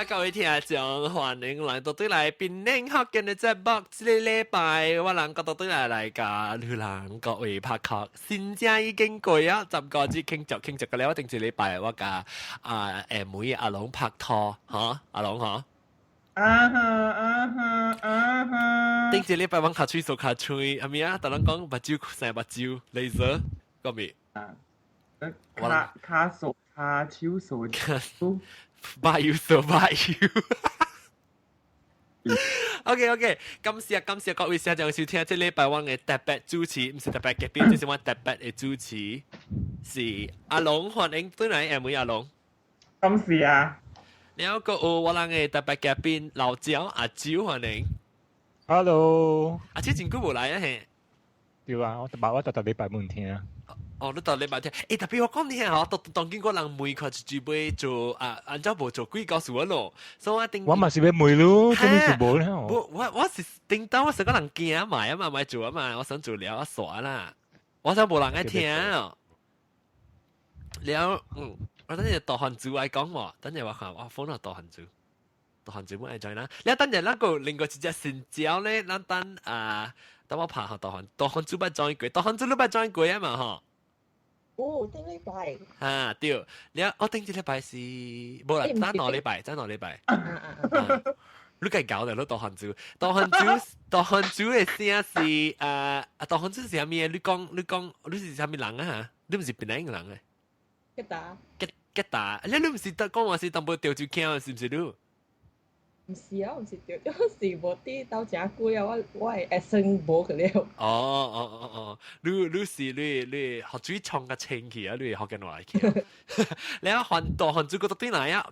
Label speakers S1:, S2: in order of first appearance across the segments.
S1: 啊，各位听眾，歡迎來到對來邊寧學嘅嘅節目。這個禮拜我能夠到對來㗎，你人各位拍客，先正已經過啊，10個字傾著嘅了。定住禮拜我㗎妹阿龍拍拖嚇，阿龍嚇。定住禮拜揾卡吹數卡吹，係咪啊？大人講目睭成目睭，laser 個咩？
S2: 卡數卡超數。
S1: 拜要數拜要。OK， 感謝各位聽眾收聽，這禮拜我嘅特別主持，唔是特別嘉賓，就是我特別嘅主持，是阿龍，歡迎對來妹阿龍。
S2: 感謝啊！
S1: 然後個我哋嘅特別嘉賓老趙阿趙，歡迎。
S3: Hello，
S1: 阿趙真久冇來啊嘿。
S3: 對啊，我特禮拜冇聽啊。
S1: 哦，你到禮拜聽，特別我講你嚇，當見個人每個就要做按照無做幾個數啊咯，所以我定。
S3: 我嘛是要每咯，真係做無咧。
S1: 我是定當我成個人驚埋啊嘛，咪做啊嘛，我想做了我傻啦，我想無人愛聽啊。了，我等陣導航組來講喎，等陣我看我 phone 到導航組冇愛在啦。了等陣那個另外一隻新招咧，咱等我拍下導航組不轉過，導航組都不轉過啊嘛嗬。
S4: 哦，頂禮拜。
S1: 啊對，了我頂一禮拜是冇啦，爭兩禮拜。你計搞的，你導航組嘅聲是導航組是啥物？你講你是啥物人啊嚇？你唔是邊個人啊？吉打，你唔是講話是淡薄調住腔是唔是你？
S4: 唔是啊，唔是調，我是無啲鬥正貴啊，我係accent無去了。
S1: 哦，你是你學水創個清氣啊，你學緊話去。你啊導航組嗰度對嚟啊，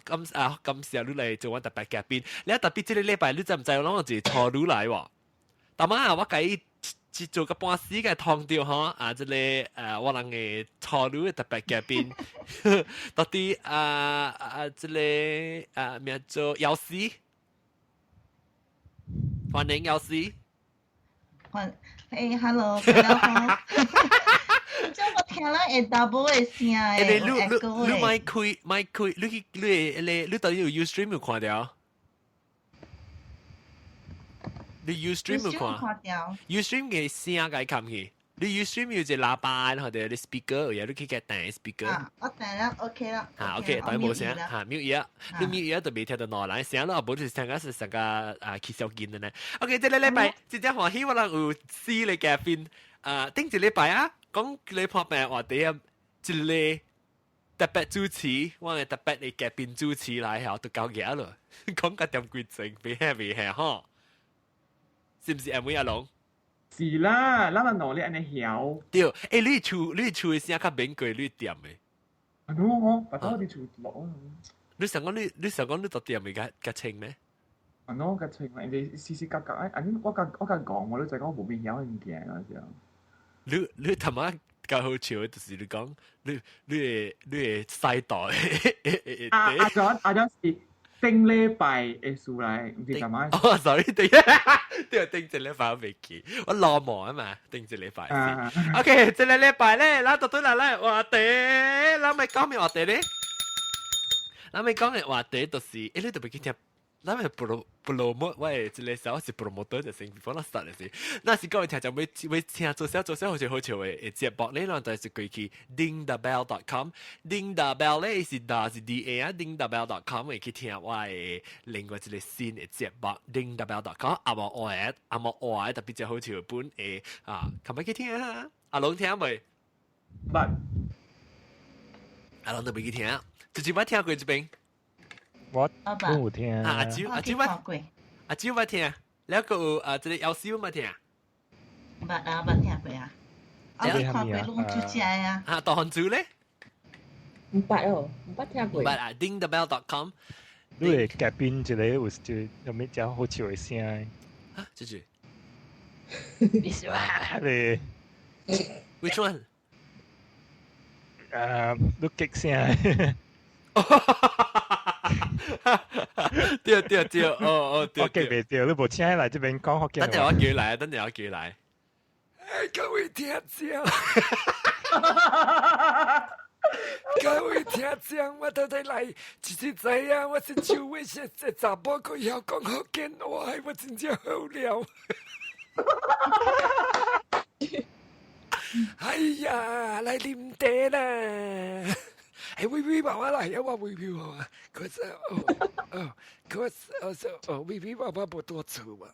S1: 咁時候你嚟做我特別嘉賓，你特別這個禮拜你知唔知我攞住錯女嚟喎？但係我計做個半時嘅湯調嗬，這個我人嘅錯女嘅特別嘉賓，到底這個名做姚思。歡迎姚思。
S5: Hello， 大家好。即我聽啦，會 double 嘅聲誒，
S1: 你咪開，你到底有 Ustream 有看到？你 Ustream 有看？Ustream 嘅聲解冚去。你 Ustream 有隻喇叭，或者你 speaker， 有你可以嘅彈 speaker。
S5: 我彈啦 ，OK 啦。
S1: OK，當然冇聲嚇，mute 嘢，你 mute 嘢就未聽到內來聲咯，冇就成個是成個氣少見嘅呢。OK， 這個禮拜真正歡喜我哋有四個嘉賓，頂一禮拜啊，講你破病話題啊，一個特別主持，我係特別嘅嘉賓主持嚟嚇，都夠嘢咯，講個點規整，未嚇嗬，是唔是阿妹阿龍？
S2: 是啦，咱們努力安尼曉。
S1: 對，你厝嘅聲較免過你點嘅。
S2: 我把刀啲厝落。
S1: 你想講你到點嘅較清咩？
S2: 我較清，人哋時格我講，我都就講冇變曉物件嗰時候。
S1: 你頭晚較好笑，就是你講你嘅世代。
S2: 阿咗是。頂禮拜嘅數嚟，唔知點解。
S1: 哦，sorry，頂一禮拜我未記，我落忙啊嘛，頂一禮拜先。OK， 這個禮拜咧，嗱到對啦咧，話題，嗱咪講咩話題咧？嗱咪講嘅話題就是，你特別去聽，嗱咪promote，喂，這個時候是 promoter 就先 before 我 start 嘅時，嗱是各位聽就會聽做小好似嘅節目咧，嗱就係過去 dingthebell.com，ding the bell 咧是 DA 啊 dingthebell.com 會去聽我嘅另外一個新嘅節目 dingthebell.com， 阿莫愛特別就好似本誒琴日去聽啊，阿龍聽未？阿龍都未去聽，最近我聽過這邊。
S3: 我都有聽。
S1: 阿蕉捌聽，แล้วก็這個姚思捌聽。
S5: 捌聽過啊。我都看過攏出街啊。
S1: 導航組咧？
S4: 唔捌聽過。
S1: 唔捌dingthebell.com。
S3: 你嘅嘉賓一個有咩隻好笑嘅聲？
S1: 啊，這句。
S5: 你說啊？
S3: 你
S1: Which one？
S3: 你激聲。
S1: 對，哦，對。
S3: 我記未掉，你無請嚟這邊講福建話。
S1: 等陣我叫佢嚟。各位聽眾，各
S6: 各位听眾，我到底嚟，其實知啊，我是就為些隻查甫佢要講福建話，我真正好了。哎呀，嚟啉茶啦！哎，微微爸爸嚟啊！我微微爸爸，可是可是微微爸爸不多愁嘛。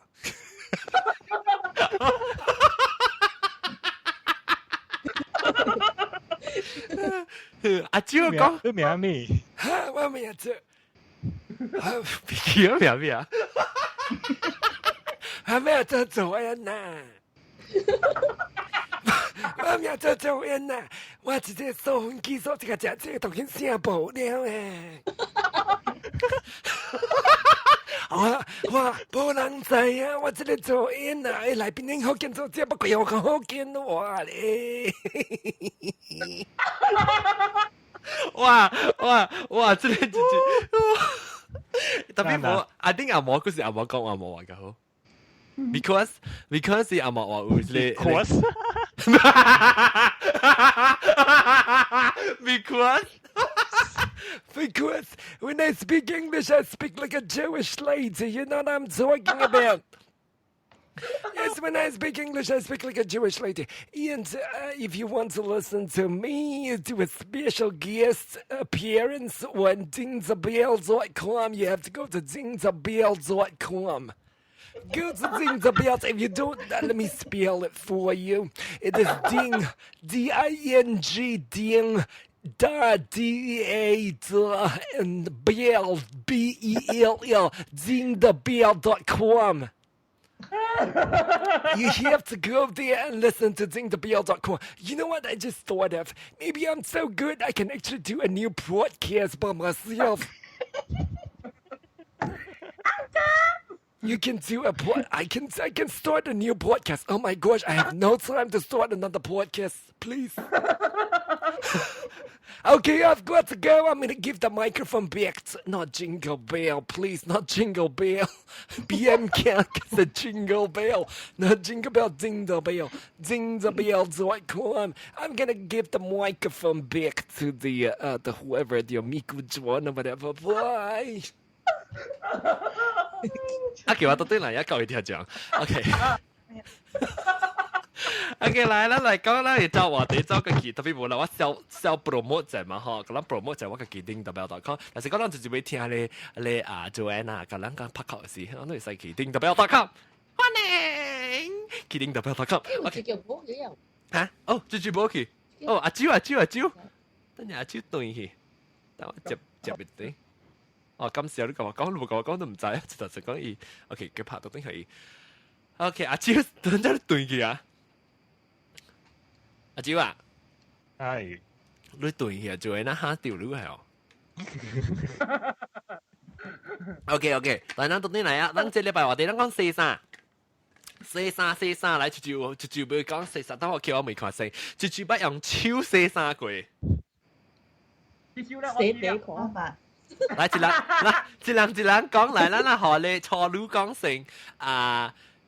S1: 阿蕉講，
S3: 你名咩？
S6: 哈，我名做，
S1: 叫咩名啊？
S6: 我名做安娜。我名做安娜，我直接收分机所一個食這個當然聲無了誒。我無人知啊！我這個做安娜誒來賓好見做這不過有個好見我咧。
S1: 哇！這個特別我，I think 阿毛嗰時阿毛講阿毛話嘅好。Because 阿毛話會咧。
S6: Because when I speak English, I speak like a Jewish lady. You know what I'm talking about? Yes, when I speak English, I speak like a Jewish lady. And if you want to listen to me do a special guest appearance on dingzabell.com, you have to go to dingzabell.com. Go to Dingzabell. If you don't, let me spell it for you. It is ding, D-I-N-G, ding, da, D-A, and bell, B-E-L-L, dingthebell.com. You have to go there and listen to dingthebell.com. You know what I just thought of? Maybe I'm so good I can actually do a new podcast by myself. You can do I can start a new podcast. Oh my gosh, I have no time to start another podcast. Please. Okay, I've got to go. I'm gonna give the microphone back to not Jingle Bell, please, not Jingle Bell. BM can't get the Jingle Bell, not Jingle Bell, Ding the Bell, dingthebell.com. I'm gonna give the microphone back to the whoever, the Miku Juan or whatever. Bye.
S1: OK， 我到底嚟一嚿嘢聽講。OK， 來啦，嚟講啦，你就話你走個期特別無啦，我self promote 就嘛嗬，咁樣 promote 就我個期dingthebell.com， 但是講咱就會聽你Joanna，咁樣講拍球時，我都係細期dingthebell.com， 歡迎期dingthebell.com。
S4: OK， 叫冇嘢
S1: 嚇？哦，住冇去。哦，阿蕉，等下阿蕉對去，等我接唔到。哦，今時有啲咁話講，你冇咁話講都唔知啊！就講伊 ，OK， 佢拍到頂係 ，OK， 阿蕉等陣你對佢啊，阿蕉啊，
S3: 係
S1: 你對佢啊，做那下條路係哦。OK， 但係咱到底嚟啊？咱這禮拜話哋咱講四三嚟，就要講四三，等我叫我未看先，就不用超四三過。
S4: 死地狂法。
S1: 來一人講嚟，咱啊學你錯路講成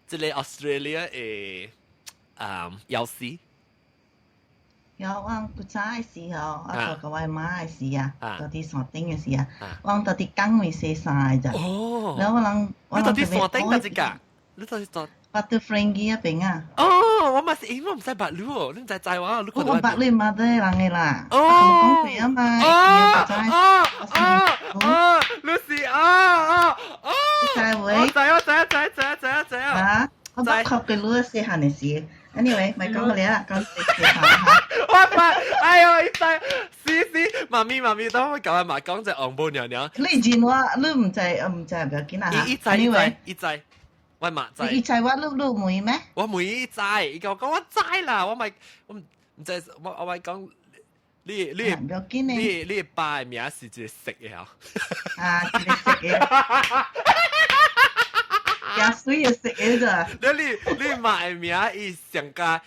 S1: 即係 Australia 嘅有事。
S5: 有我古早嘅時候，我做個外媽嘅時啊，到啲山頂嘅時啊，我到啲崗位寫晒咋。
S1: 哦，
S5: 然後
S1: 你到啲山頂嗰隻㗎？你到啲山。
S5: 巴杜 Frankie 嗰邊啊？
S1: 哦，我咪是因為唔使白鷺喎，你唔使仔話，你覺得
S5: 我白鷺嘛都係人嘅啦。
S1: 哦，
S5: 講佢啊嘛。
S1: 你是
S5: 你知會？
S1: 我知啊！
S5: 嚇，我不確嘅路寫下嘅事。Anyway，咪講你啦，講你下嚇。
S1: 我咪，哎呦，你知，媽咪，等我教阿媽講隻昂布娘娘。
S5: 你認我，你唔知唔要緊啊嚇。
S1: 伊知。我嘛知，
S5: 伊知我錄梅咩？
S1: 我梅知，伊甲我講我知啦，我唔知，我咪講你爸名是一個食嘅嗬。
S5: 啊，一個食嘅，加水嘅食嘅咋？
S1: 你媽嘅名伊上加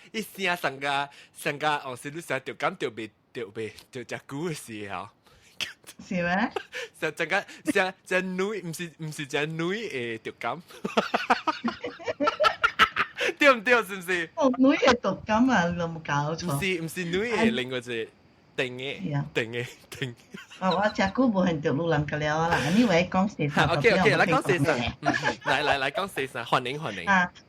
S1: 哦，是你成條咁條隻股嘅事嗬。
S5: 是咩？
S1: 只女唔是只女嘅毒感，對唔對？是唔是？
S5: 哦，女嘅毒感啊，你有冇搞錯？
S1: 唔是女嘅另外一個定嘅。
S5: 我只久無現條路人㗎了啦，呢位講四三。
S1: OK，嚟講四三，嚟講四三，歡迎。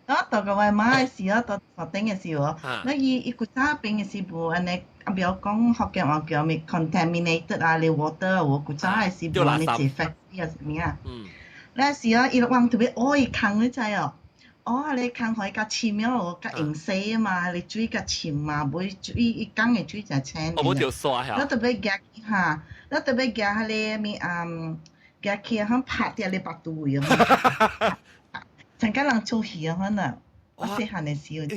S5: 我到個位馬來西亞到確定嘅時候，那伊古早邊嘅時候，安尼阿表講學嘅話叫咩 contaminated 啊，你 water 我古早嘅時候，你自發啲啊什麼啊？那時候伊往特別伊坑你知哦。你坑可以甲深了，甲用洗嘛，你水甲深嘛，袂水伊缸嘅水就清。
S1: 我冇條刷嚇。
S5: 我特別夾嚇，我特別夾下你咪夾起啊，拍掉你白肚位啊，曾經人做戲啊，可能我細漢嘅時候，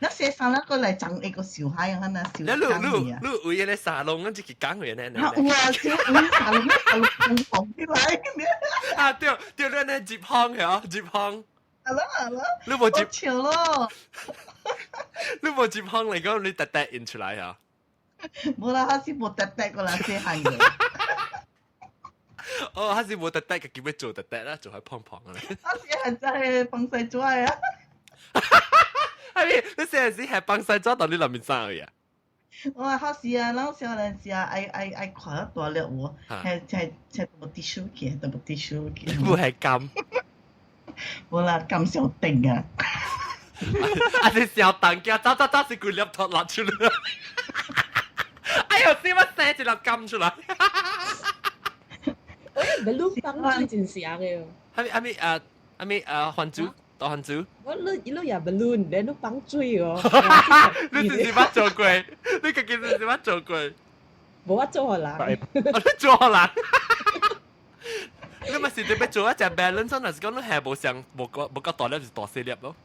S5: 那細衫那個嚟整一個小孩啊，可能小缸啊。
S1: 你為咗沙龍，跟住佢講佢呢？
S5: 哇！小沙龍紅起來
S1: 啊！對，你接康嘅接康。你冇接
S5: 潮咯，
S1: 你冇接康嚟講，你特特印出來啊？
S5: 冇啦，還是冇特特個啦，細漢嘅。
S1: 還是冇特特嘅，叫咩做特特啦？做係胖胖嘅咧。
S5: 我細漢真係幫細咗啊！
S1: 你細陣時係幫細咗到你裏面生嘅呀？
S5: 我話考試啊，然後小陣時啊，愛看得大了我，係冇啲書嘅，冇啲書嘅。
S1: 你冇係咁。
S5: 冇啦，咁小定啊！
S1: 你小定嘅，走是佢粒頭攞出嚟。哎呦，先乜寫住粒金出嚟？
S4: 你攞幫水真正嘅。
S1: 阿咪環珠，大環珠。
S4: 我攞有 balloon，你攞幫水哦。
S1: 你是乜做過？你究竟是乜做過？
S4: 冇乜做啦。
S1: 我都做啦。你咪是特別做一隻 balance，但是講你係冇個大粒就大細粒咯。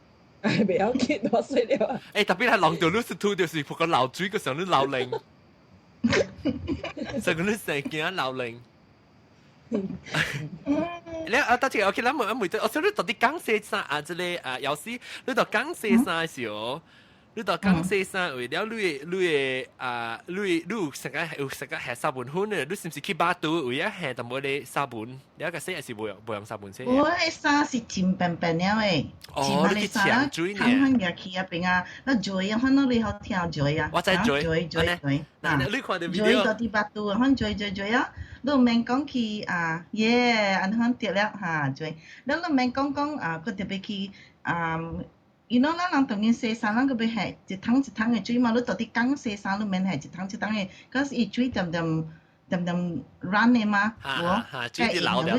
S4: 未有見大細粒啊！
S1: 特別係浪條你是吐就是撲個流水嘅時候你流靈，就咁你成件流靈。你得住 OK 啦，我想你到底講些啥啊？即係有時你到講些啥時候？你到講些啥為了你有成個下沙本款咧？你是唔是去巴肚為咗下就冇你沙本？你一個洗係是冇用沙本洗？
S5: 我係沙是尖笨笨了誒，尖你沙啦，看入去入邊啊，那嘴啊，看到你好跳嘴啊，
S1: 我在嘴，
S5: 嘴，
S1: 嗱你看到 video，
S5: 嘴到啲巴肚啊，看嘴啊，你唔免講去耶，安看掉了嚇嘴，你唔免講佢特別去you know 啦，人當然洗衫，人嗰邊係一桶嘅水嘛，你到底講洗衫裏面係一桶嘅，嗰時水點 run 嘅嘛，
S1: 水啲流掉，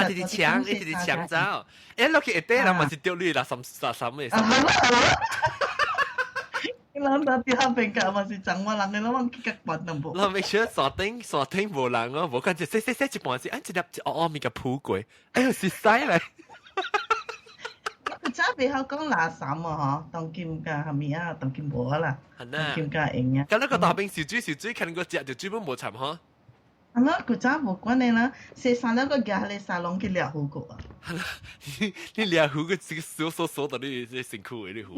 S1: 啲搶走，落去一堆人咪是掉你啦，什嘅。
S5: 人到啲下邊㗎，咪是整我人哋攞幾個棍都冇。
S1: 我 make sure 鎖頂無人咯，無看住洗一半時，一粒咪個鋪櫃，呦是犀利。
S5: 佢真係好講垃圾啊！嗬，當劍㗎係咪啊？當劍冇啦，當劍㗎型啊！
S1: 咁呢個大兵小豬近個隻就專門冇沉嗬。
S5: 係咯，佢真係冇關你啦。洗衫嗰個嘅你沙龍嘅掠好過啊！
S1: 係啦，你掠好個少到你辛苦嘅你好。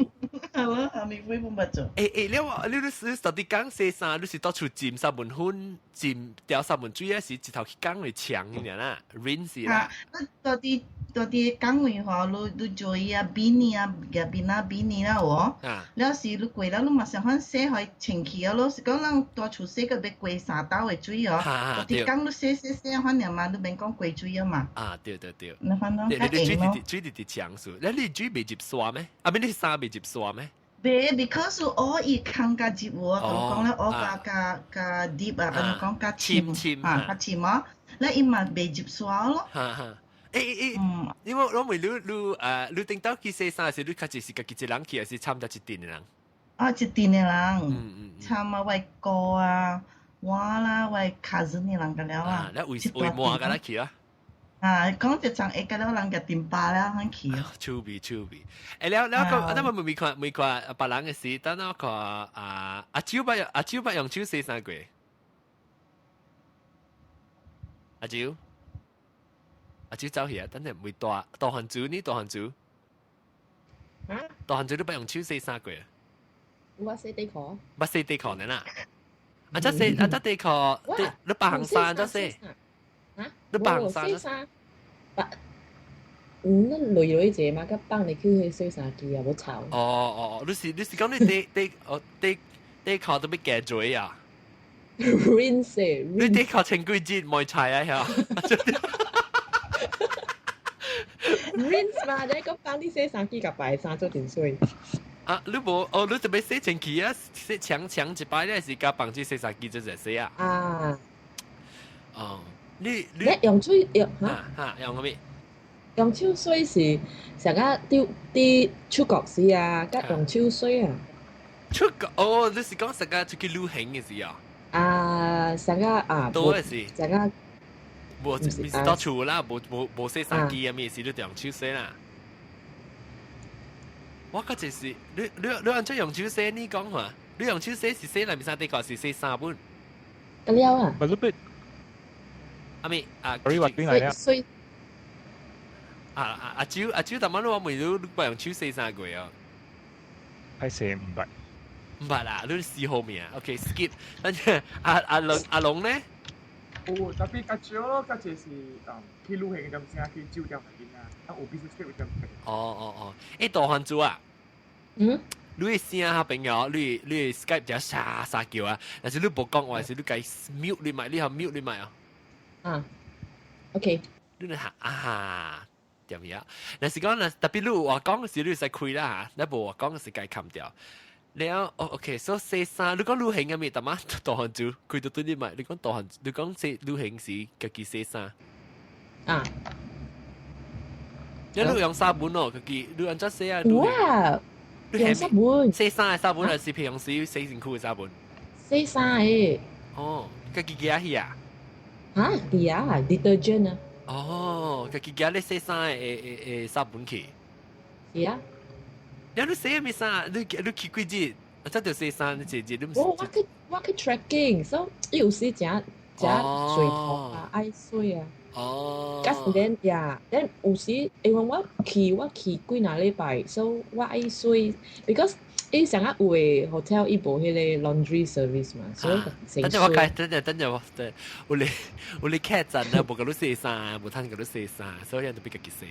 S5: 係咯，係咪會冇乜做？
S1: 你到底講洗衫，你是到處浸沙門粉、浸掉沙門水啊？是直頭去講嚟搶嘅啦 ，rinse 啦。
S5: 到啲講話嗬，你做啊邊啊嘅邊啦喎。有時你攰啦，你咪想翻洗開清氣啊咯。是講人到處洗個別貴沙刀嘅水哦。到啲講你洗，反正嘛，你免講貴水啊嘛。
S1: 對。
S5: 你反正
S1: 你水啲搶數，你水未接刷咩？你衫未接刷咩？because
S5: 我以坑加接喎，講咧我加 deep 啊，講加淺加淺啊，咧伊咪未接刷咯。
S1: 因為我咪你定到去洗衫時，你開始是家己一人去，還是參加一店嘅人？
S5: 一店嘅人，參啊為哥啊，我啦為 cousin 嘅人㗎了啊。
S1: 你為摸㗎啦去啊？
S5: 講就像一個人嘅店巴啦，肯去啊。
S1: 超別。แล้วมันมีความ別人嘅事，等我個阿蕉不用超洗衫櫃。阿蕉走去啊！等陣唔會大漢族呢？大漢族都不用超洗衫櫃啊！
S4: 我洗地殼。
S1: 不洗地殼呢？阿得地殼，你白行山咗先。你幫衫
S4: 啊？那女姐嘛，佢幫你去洗衫機啊，冇吵。
S1: 你是講你地殼都俾夾嘴啊？
S4: rinse
S1: 你啲靠清幾節冇菜啊？嚇
S4: rinse 嘛，你個幫你洗衫機甲白衫做點水。
S1: 啊，你冇哦，你就俾洗清氣啊，洗長一擺咧是加綁住洗衫機就洗啊。
S4: 啊，
S1: 哦，你
S4: 你用水用
S1: 用個咩？
S4: 用手水是成日丟啲手角時啊，甲用手水啊。
S1: 出個哦，你是講成個出去旅行嘅時啊？
S4: 啊，成日啊，
S1: 多嘅是。
S4: 成日
S1: 冇，咪是到厝啦，冇洗衫機啊，咩事都用手洗啦。我嗰陣時，你按照用手洗你講話，你用手洗是洗裏面衫啲個是洗衫本。
S4: 個了啊，
S3: 咪碌
S1: 阿咪啊，
S3: 佢話邊嚟啊？
S4: 水
S1: 阿蕉，但係我未都不用手洗衫過啊。
S3: 係寫唔係。
S1: 唔係啦，你試後面啊 ，OK，skip。跟住阿龍咧，
S2: 哦，tapi kacau kacau si kilo hang jam setengah kilo jam lagi na. Oh, business trip jam.
S1: 哦，誒大漢族啊，
S4: 嗯，
S1: 你嘅聲下朋友，你 Skype 就沙叫啊，但是你冇講話，是你計 mute 你咪，你係 mute 你咪啊。
S4: 啊，OK，
S1: 你嚇啊點樣？但是講特別你話講嘅時，你使開啦嚇，你冇話講嘅時計冚掉。你哦，OK，所以洗衫，你講旅行嘅咩？但係大漢族，佢就對你咪，你講大漢，你講洗旅行時，自己洗衫。
S4: 啊，
S1: 你用沙本咯，自己你按怎洗啊？
S4: 哇，用濕本，
S1: 洗衫嘅沙本還是平時洗身軀嘅沙本？
S4: 洗衫誒，
S1: 哦，自己夾去啊？
S4: 嚇，係啊，detergent 啊，
S1: 哦，自己夾你洗衫嘅沙本去。
S4: 係啊。
S1: 你洗咩衫？你去幾日？真條洗衫，你日日都唔洗。
S4: 我去 tracking，所以有時食水土啊，愛水啊。
S1: 哦。
S4: 加時間呀，但有時因為我去幾哪禮拜，所以我愛水 ，because 伊成日有嘅 hotel 伊無迄個 laundry service 嘛，所以洗
S1: 等陣我計，等陣我有你客棧啊，無個你洗衫，無攤個你洗衫，所以人都比較結洗。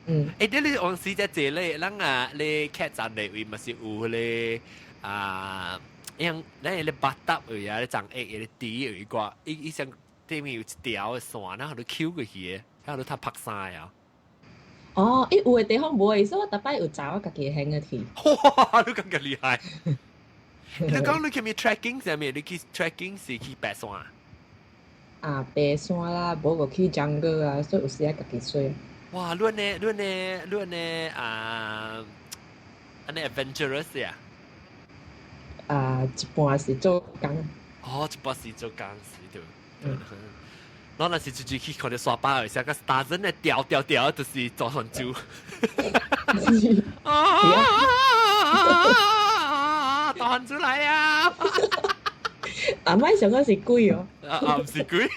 S4: 嗯。
S1: 誒，你往時只借咧，咱啊，你客棧咧位咪是有咧啊，樣咱咧巴達位啊，咧長egg 咧底有一個，伊上對面有一條嘅線，然後你摳過去，然後你睇拍衫啊。
S4: 哦，伊有嘅地方無，所以我逐擺有找我家己行嘅去。
S1: 哇！你咁嘅厲害！你講你去咪 tracking 上面，你去 tracking 是去白山啊？
S4: 啊，爬山啦，無個去 jungle 啊，所以有時啊家己洗。
S1: 哇！你呢啊，安尼 adventurous 啊？
S4: 啊，一半是做工。
S1: 哦，一半是做工時對。我那時就去看到刷巴，像個 star 真係掉，就是做很久。啊！大漢族來啊！
S4: 阿媽想講是鬼哦。
S1: 唔是鬼。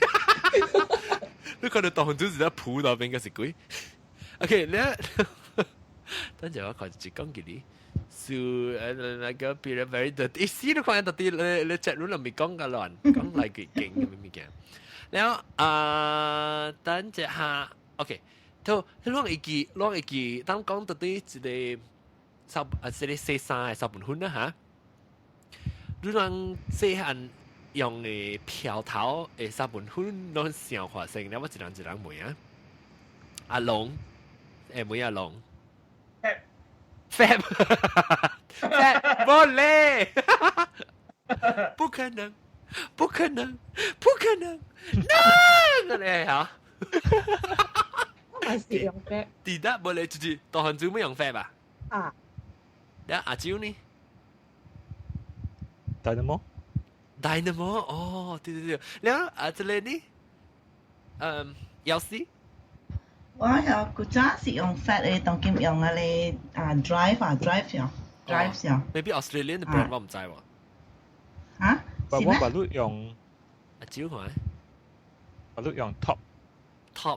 S1: 你看到大漢族是在鋪那邊個是鬼 ？OK， 等陣我看住講嘅你。So like a period very dirty. See the kind of the chat room 咪講㗎亂，講嚟佢勁咁樣嘅。แล้ว等陣下 ，OK， 就攞一記，當講到啲一個即係洗衫嘅10分啦嚇。你當洗汗用嘅漂頭嘅10分，攞上化成，你我一人梅啊。阿龍，梅阿龍。Fab， 不嘞，不可能，不可能，不可能，那嘞嚇，
S4: 我咪是用 Fab。
S1: 地得不嘞，就是大漢族咩用 Fab 啊？
S4: 啊，
S1: 那阿蕉呢
S3: Dynamo
S1: 哦，對，แล้ว這裡呢，有時。
S5: 我有古早是用 fat 嘅，當今用嗰啲drive 用 drive 用。
S1: Maybe Australian 嘅 brand 我唔知喎。
S5: 嚇？
S3: 我
S5: 是咩？
S3: 把碌用
S1: 阿蕉係
S3: 把碌用 top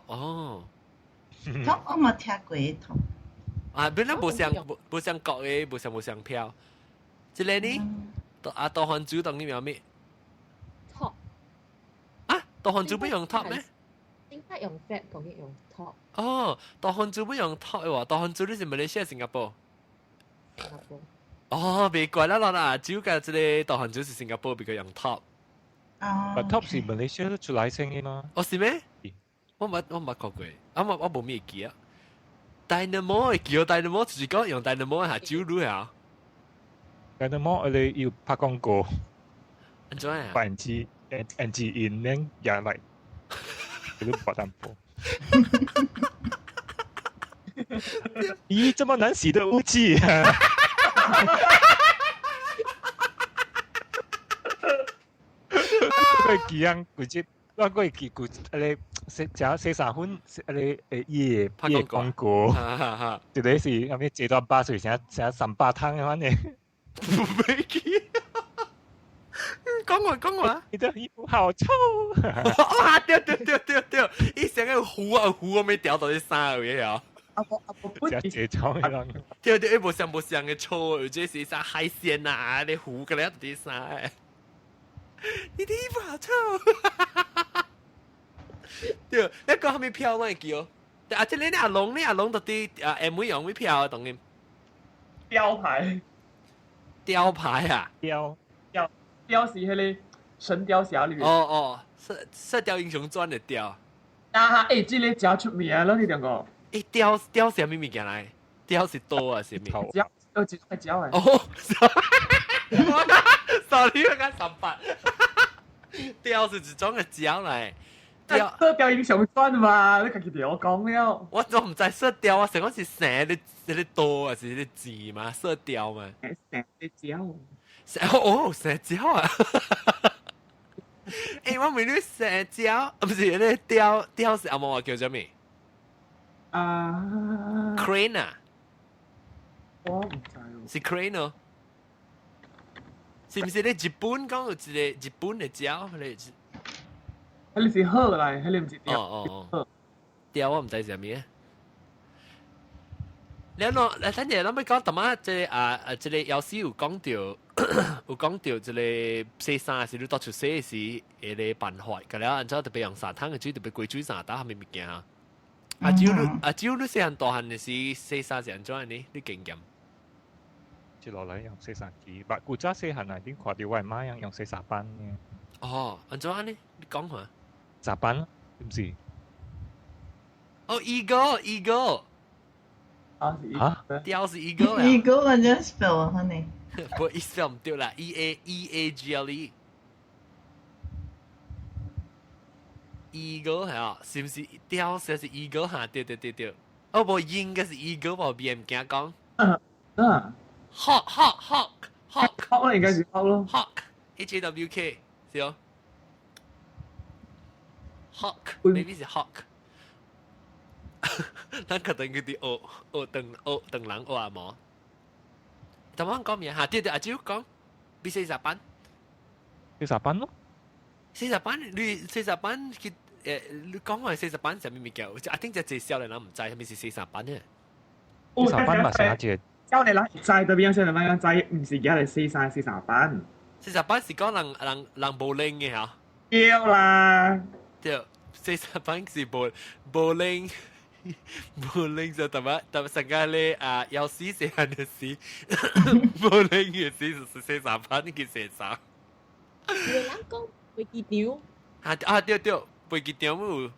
S1: 哦。
S5: top 我冇聽過 top。
S1: 啊，本來冇上角嘅，冇上票。這裡呢？大漢族當今有咩？
S4: top
S1: 啊，大漢族不用 top 咩？
S4: 應該用 Fab，講嘅用 top。
S1: 哦，大漢族不用 top 嘅喎，大漢族你是馬來西亞、新加坡？哦，別怪啦，阿蕉嘅這裡大漢族是新加坡，別個用 top。
S3: But top 是 Malaysia 都出來聲嘅嘛。
S1: 哦是咩？我冇講過，我冇咩記啊。Dynamo 嘅叫 Dynamo 就是講用 Dynamo 下招錄啊。
S3: 但係我哋要拍廣告，
S1: 安怎啊？
S3: NG in 呢也嚟，都不擔保。咦，這麼難洗的武器啊！佢記樣佢只，我佢記佢你寫三分，你夜廣告，就你是咁樣借到巴水成300湯嘅話呢？
S1: 唔記。講話，
S3: 你的衣服好臭！
S1: 啊對，伊成個糊我未掉到啲衫嘅呀。
S3: 這種樣。
S1: 對，伊無像嘅臭，或者是啥海鮮啊，你糊嘅咧啲衫。你的衣服好臭。對，你講係咪漂亮嘅叫？啊，即係你阿龍到啲M 用咩漂啊？當然。雕牌啊！
S2: 雕是迄個神雕俠侶。
S1: 哦，射雕英雄傳嘅雕。
S2: 啊，這個真出名咯，你聽過？
S1: 雕是咩物件嚟？雕是刀啊，是咩？
S2: 雕，一種係雕嚟。
S1: 哦，sorry， 我講三八。雕是一種嘅雕嚟。
S2: 射雕英雄傳嘛，你家己條講了。
S1: 我唔知射雕啊，成個是成啲刀啊，是啲字嘛，射雕嘛。
S2: 成隻雕。
S1: 哦，蛇膠啊！我問你蛇膠，唔是你雕是阿毛話叫做咩？Crane 啊？
S2: 我唔知喎。
S1: 是 Crane 咯？是唔是你日本講有一個日本嘅膠？
S2: 迄是鶴嚟，迄唔是雕。
S1: 哦，雕我唔知係咩。你等陣，咱咪講特麼？即個有時有講到。有講到即個洗衫時，你到處洗時，個辦法，咁了，然之後特別用砂湯嘅水，特別貴水砂打係咪物件啊？阿蕉你細漢大漢嘅時洗衫是安怎呢？你經驗？
S3: 接落嚟用洗衫機，但古早細漢啊，啲看到外媽用洗衫板嘅。
S1: 哦，安怎呢？你講下。
S3: 衫板咯，唔是？
S1: 哦 ，Eagle。
S3: 啊？
S1: 雕是 Eagle 啊。
S5: Eagle 我就 spell 啊，你。
S1: 不，spell 唔對啦，EAGLE。Eagle 係啊，是唔是雕是 Eagle 嚇？對。哦，無應該是 Eagle 無別唔驚講。Hawk。
S2: Hawk 應該是 Hawk 咯。
S1: Hawk，HAWK 是哦。Hawk，maybe 是 Hawk。咱可能嗰啲等人學啊冇。怎麼講咩嚇？對，阿蕉講，你洗衫板。
S3: 洗衫板咯。
S1: 洗衫板，你洗衫板佢你講話洗衫板係咩物件？我聽只最少嘅人唔知係咪是洗衫板咧。
S3: 洗衫板嘛，成日只。
S2: 教你啦，在對邊先嚟講，在唔是而家嚟洗衫板。
S1: 洗衫板是講人無靈嘅嚇。
S2: 對啦。
S1: 對，洗衫板是無靈。無靈就特別成個咧有時時間嘅時，無靈嘅時就是洗衫板嘅洗衫。
S4: 你人講飛機場。
S1: 對，飛機場有。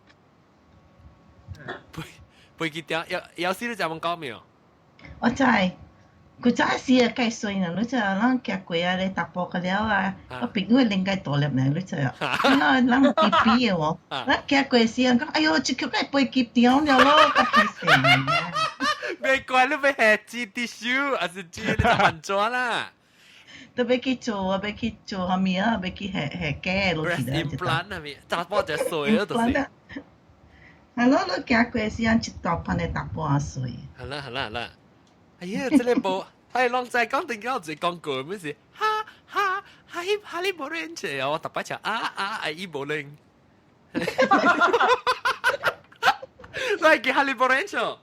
S1: 飛機場有時你就咁講未有？
S5: 我知，佢早時啊計水呢，你知啊，咱行過啊，你踏步個了啊，我邊個另計大粒呢？你知啊，咱別比嘅喎，咱行過時啊，講哎呦，這個係飛機場了咯，咁係成嘅。
S1: 別怪你要下支啲書，還是支你就安怎啦？
S5: 都要去做啊，要去做下面啊，要去下假落去
S1: breast implant 係咪？扎波隻水咯，就是。
S5: 係咯，你行過時啊，一大盤嘅踏步啊水。
S1: 係啦。哎呀，這個無，係浪仔講定咗就講過咩事？哈利波人啫，我特別就伊無靈。我係叫哈利波人啫。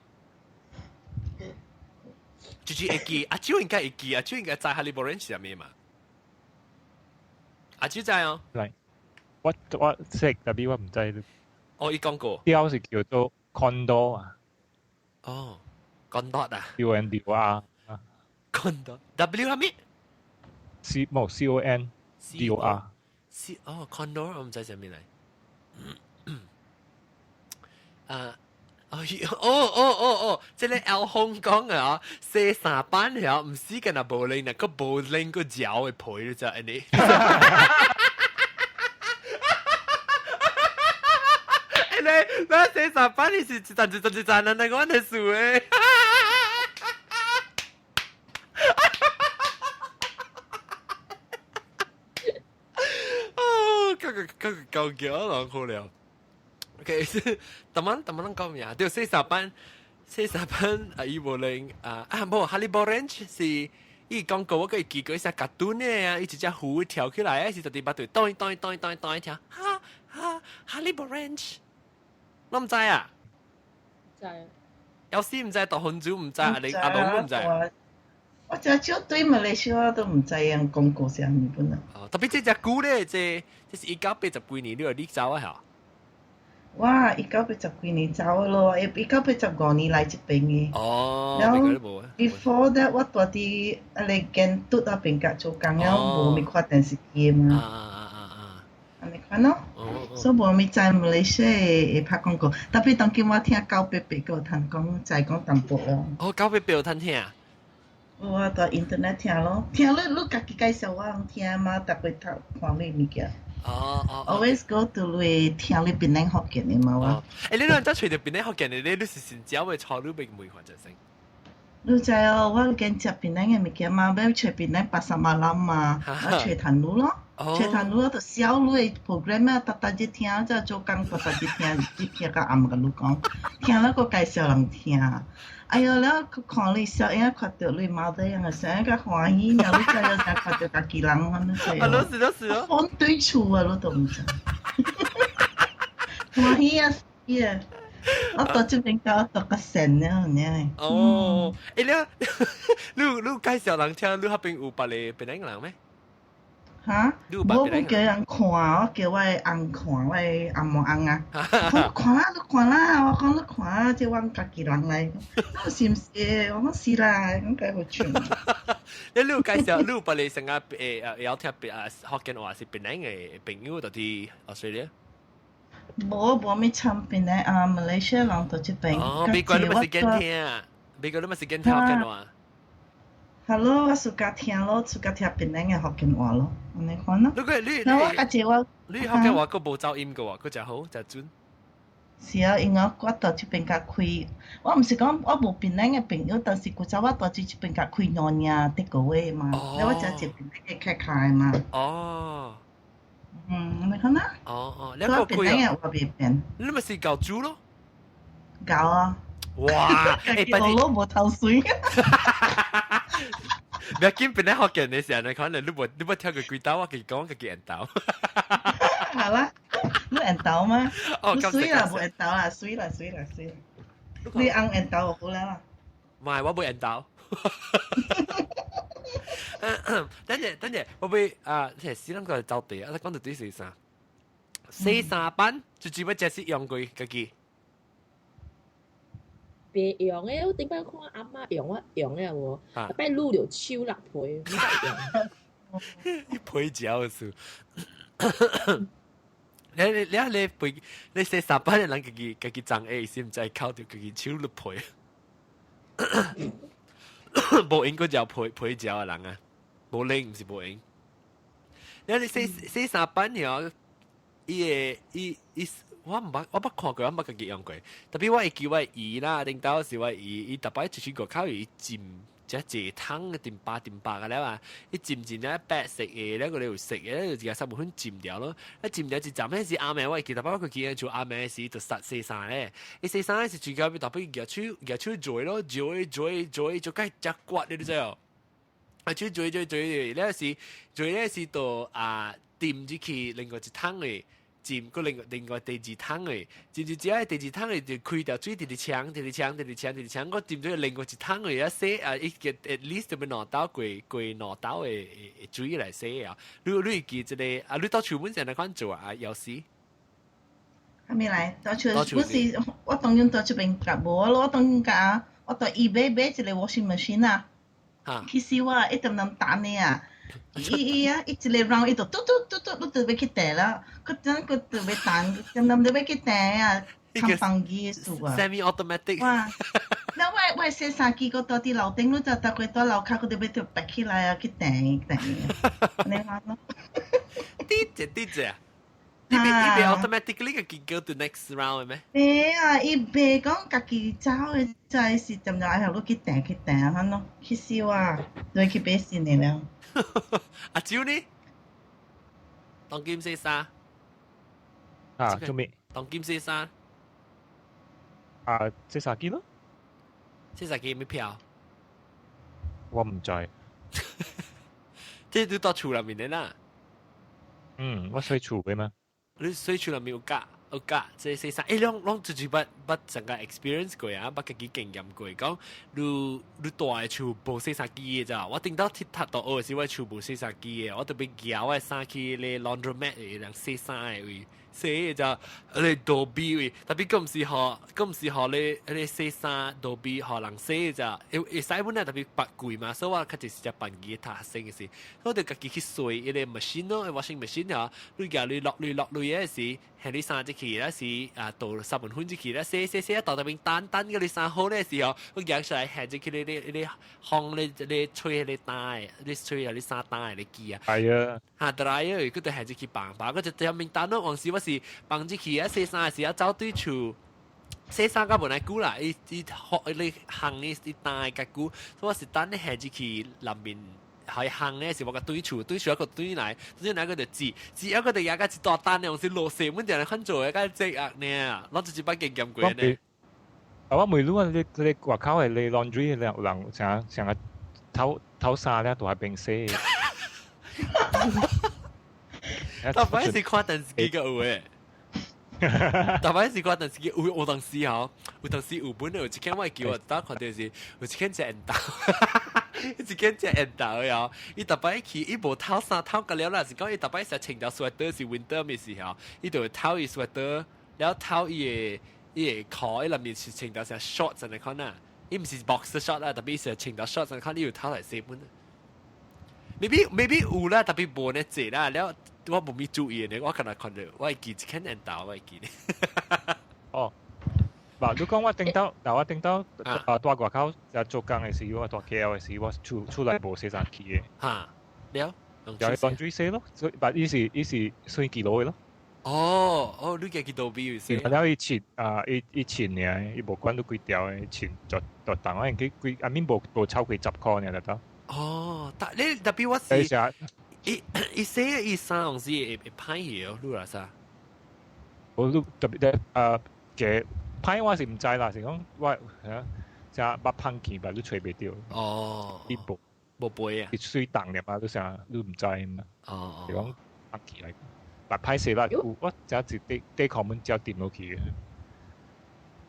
S1: 就是會記，阿蕉應該會記，阿蕉應該知哈利波人係咩嘛？阿蕉知哦。
S3: 嚟，我識，但係我唔知。
S1: 哦，伊講過。
S3: 雕是叫做 condo 啊。
S1: 哦。Condor 啊
S3: ，CONDOR 啊
S1: ，Condor W 係咩？CONDOR 是哦 ，condor 我唔知上面嚟。即係 L 香港啊，四三班係唔是跟阿無零嗱，個無零個腳會賠咗就係你。你四三班你是一站啊，那個係數誒。嗰個夠腳咯，好了。OK， 特晚講咩啊？對，四三班啊，伊無零冇哈利波蘭是伊講過我個記過一隻卡通咧啊，伊一隻虎跳起來啊，是特地把對當跳，哈利波蘭，我唔知啊，
S4: 唔知啊，
S1: 有時唔知，大漢族唔知，阿龍都唔知。
S5: 我就少對馬來西亞都唔知樣廣告上日本啊。
S1: 哦，特別這隻股咧，這是1980幾年，你走啊嚇？
S5: 哇！1980幾年走咯，1985年嚟這邊嘅。
S1: 哦，
S5: 然後 before that 我住啲嚟建築那邊嘅做工啊，冇咪看電視機嘛。安尼看咯，所以冇咪在馬來西亞會拍廣告。特別當今我聽988個聽講，就係講淡薄咯。
S1: 哦，988有聽啊？
S5: 我喺 internet 聽咯，聽你家己介紹我聽嘛，特別睇看你物件。Always go to 你聽你邊領學嘅你嘛哇？
S1: 你兩隻除咗邊領學嘅你是先只會炒你並每款就成。
S5: 你知哦，我見食邊領嘅物件嘛，要除邊領80萬粒嘛，我除炭爐咯，除炭爐就小爐嘅 program 啊，特日聽，即係做工特日聽個暗個錄講，聽了個介紹人聽。哎呦，แล้ว看你小影看到你冇得樣嘅，成個歡喜，然後你再有成看到家己人咁樣啫。
S1: 啊，是咯。
S5: 放對處啊，你都唔知。歡喜啊，是啊。我到這邊搞到個神啊，呢。
S1: 哦，你介紹人聽，你嗰邊有別嚟別人人咩？
S5: 嚇！我唔叫人看，我叫我翁看，我阿毛翁啊。我看啦，我講你看啦，即係我家己人嚟。我是唔是？我講是啦，咁解好串。
S1: 你介紹，你別嚟成日有聽學緊話是別人嘅朋友到啲澳大利亞。
S5: 冇咪參邊咧啊！馬來西亞人到這邊。
S1: 哦，美國你咪是跟聽啊？美國你咪是跟聽學緊話。
S5: Hello， 我暑假聽咯，暑假聽邊領嘅福建話咯，你看咯。
S1: 你福建話個冇走音嘅喎，嗰就好就準。
S5: 是啊，因為我到這邊甲開，我唔是講我冇邊領嘅朋友，但是古早我到這邊甲開農業的個位嘛，你我就這邊領嘅開嘛。
S1: 哦。
S5: 你看啦。
S1: 你個邊領
S5: 嘅我邊邊。
S1: 你咪是教豬咯？
S5: 教啊。
S1: 哇！
S5: 我攞冇頭水。
S1: 唔要緊，邊啲學嘅你成日可能你冇跳過幾刀，我佢講佢叫人刀。
S5: 係啦，你人刀嗎？
S1: 哦，
S5: 水啦，冇人刀啦，水啦。你按人刀好啦。
S1: 唔係，我冇人刀。等陣，我會即係試諗個走地啊！你講到啲四三班，就只不過係用過嗰啲。
S4: 別用嘅，我點解看阿媽用我用嘅喎？阿爸擼條手落皮，唔得用。
S1: 你皮嚼嘅事。你四三班嘅人自己長誒，先唔知靠條自己手落皮。冇應該就皮嚼嘅人啊，冇拎唔是冇應。你四三班嘅，我冇看過，我冇自己用過。特別我會叫我姨啦，定到時我姨特別出去個口伊浸只蔗湯嘅點白嘅咧嘛，伊浸咧白食嘅咧，佢哋又食嘅咧，就10分浸掉咯。一浸掉一浸咧是阿妹，我會記得，包括佢見做阿妹時就四三咧，伊四三咧是最緊要特別夾出做咯，做就該隻骨你都知哦。啊，做咧是到掂住去另外一湯嘅。浸個另外第二湯嘅，浸住只係第二湯嘅就開掉水，直搶，我浸咗另外一湯嘅一洗一個 at least 就要攞刀過攞刀嘅水嚟洗啊！你記住咧你到出門時嚟看做有時。
S5: 係咪嚟？到出門時我當然到出邊夾冇咯，我當然我到eBay買一個 washing machine 啊。其實我一點諗打你啊！伊一個 round 伊就嘟，你就要去訂啦，佢就要彈，咁就要去訂啊，撐房機嘅數啊。
S1: semi automatic。
S5: 哇！那我洗衫機嗰度啲樓頂都就搭佢到樓卡，佢哋要條拔起來啊，去訂。你話咯？
S1: 啲姐。你被 automatically 個結果 to next round 咩？
S5: 啊，伊袂講家己走嘅，就係是點樣喺度去訂啊，咯，去燒啊，就去買先嚟了。
S1: 阿蕉呢？當劍四三
S3: 啊，做咩？
S1: 當劍四三
S3: 啊，即係幾咯？
S1: 即係幾咩票？
S3: 我唔知。
S1: 即係都到厝入面嘅啦。
S3: 我睡厝嘅嘛。
S1: 你睡厝入面有夾，即係四三。啷自己不成個 experience 過啊，不自己經驗過。講你大嘅厝無洗衫機嘅咋？我頂到鐵塔到學時，我厝無洗衫機嘅，我特別夾我衫去咧 laundromat 嘅人洗衫嘅位。洗嘅就你倒逼位，特別咁時學你洗衫倒逼學人洗嘅就，會使本來特別白貴嘛，所以我較就是只辦機塔洗嘅時，我哋家己去水一個 machine 咯 ，washing machine 啊，你夾你落淚嘅時，係你衫即期咧時啊，倒10分鐘即期咧洗到特別單嘅你衫好嘅時候，我夾出來係即期你烘你吹你帶，你吹下你衫帶你機啊，
S3: 係啊，
S1: 嚇 dryer 佢哋係即期棒，嗰隻有名單咯，往時我是幫即期啊洗衫嘅時候走對厝。洗衫個本來久啦，你行你帶個久，所以我是等你下一期入面係行嘅時候，我個對厝一個對來個就擠一個就也個一大單嘅，我是落水，本地人看做嘅個積壓呢，攞住一把經驗過呢。
S3: 我未รู้ว่า你外口係你 laundry 咧，人成日偷衫咧，都係冰洗。
S1: 特別是看電視機個有誒。特別是嗰陣時，有當時有本來有一間我叫我打看電視，有一間隻人豆，一間隻人豆呀。伊特別去，伊無偷衫偷個了啦，是講伊特別係穿條 sweater 是 winter 嘅時候，伊就會偷伊 sweater，然後偷伊個褲，伊裏面是穿條成 short 陣嚟看啊，伊唔是 boxer short 啦，特別是穿條 short 陣看，伊要偷嚟洗本。maybe 有啦，特別無呢濟啦，แล้ว我冇咪注意呢，我可能看到我係記一間人豆，我係記呢。
S3: 哦，嗱，你講我頂到大外口就做工嘅時候，我大 KL 嘅時候，我出來無洗衫機嘅。
S1: 嚇，了，
S3: 又係laundry洗咯，所以但伊是算幾多嘅咯。
S1: 哦，你幾多比先？
S3: 然後以前呢，伊無管到幾條嘅，前就當然幾阿面無超過10塊呢，得。
S1: 哦，但你特別我是，伊寫伊衫紅是會歹嘢哦，你話啥？
S3: 我都特別嘅歹我是唔知啦，是講我就把烹件吧，都吹袂掉。
S1: 哦，
S3: 呢
S1: 冇背啊，
S3: 啲水淡嘅嘛，都成都唔知嘛。
S1: 哦，
S3: 是講烹件嚟，但歹勢啦，我就一啲課本只掂落去嘅。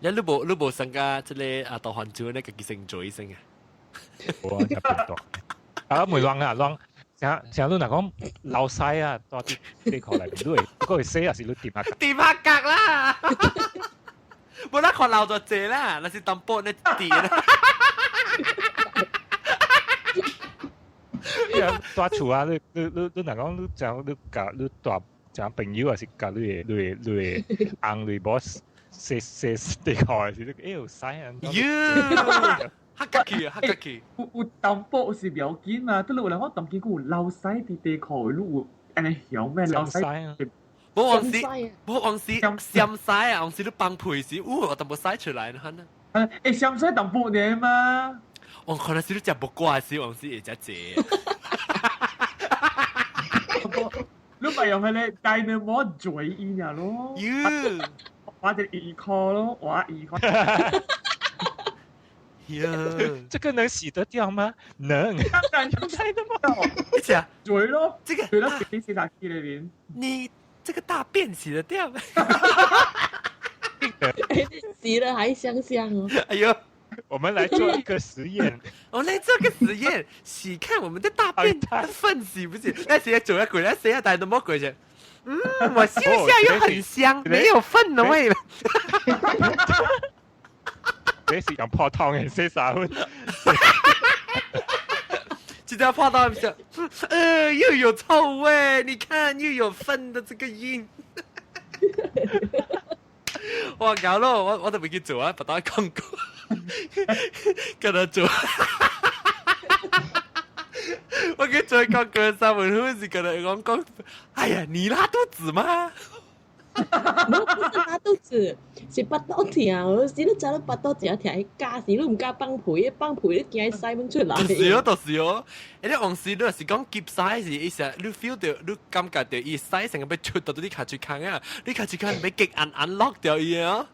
S1: 你冇參加即係大環境呢個幾成嘴聲啊？
S3: 冇啊，入邊多。梅浪啊，浪成日都講流曬啊，多啲課嚟，都係嗰個寫又是都掂下
S1: 格啦，冇得學流咗謝啦，那是當波呢跌啦。
S3: 大厝啊，你嗱講你就你夾你大就朋友啊，是夾你硬你boss寫啲課是誒曬啊。
S1: 黑格奇，
S2: 有淡薄是要緊嘛，都有人我淡見佢有流西啲地殼，你有安尼曉咩流西？
S1: 冇往時鹹西啊，往時都幫配時，我都冇曬出來呢，
S2: 誒鹹西淡薄嘅嘛。
S1: 我可能是都食不慣時，往時會食謝。
S2: 你咪用佢哋Dynamo嘴音啊咯。我隻耳殼咯，我耳殼。
S3: 這個能洗得掉嗎？能，
S2: 當然就猜得到。
S1: 一起啊，
S2: 嘴咯，
S1: 這個
S2: 嘴到洗洗垃圾裏面。
S1: 你這個大便洗得掉嗎？
S4: 洗了還香香哦。
S1: 哎呦，
S3: 我們來做一個實驗。
S1: 我來做個實驗，洗看我們的大便糞洗不洗？那誰做一鬼？那誰要帶什麼鬼去？我嗅下又很香，沒有糞的味。
S3: 你是用破湯嘅洗衫，
S1: 直接跑到想，又有臭味，你看又有粪的这个音。我搞咯，我都未去做啊，不打廣告，跟他做。我去做廣告3分鐘時，跟他講，哎呀，你拉肚子嗎？
S4: 冇不是拉肚子，是腹肚痛。有時你知道腹肚真痛，假時你唔敢放屁，放屁你驚屎蚊出來。
S1: 就是哦，你往時你是講急屎時，伊時你 feel 到，你感覺到伊屎成個要出到你卡住坑啊，你卡住坑俾極硬 lock 掉伊啊。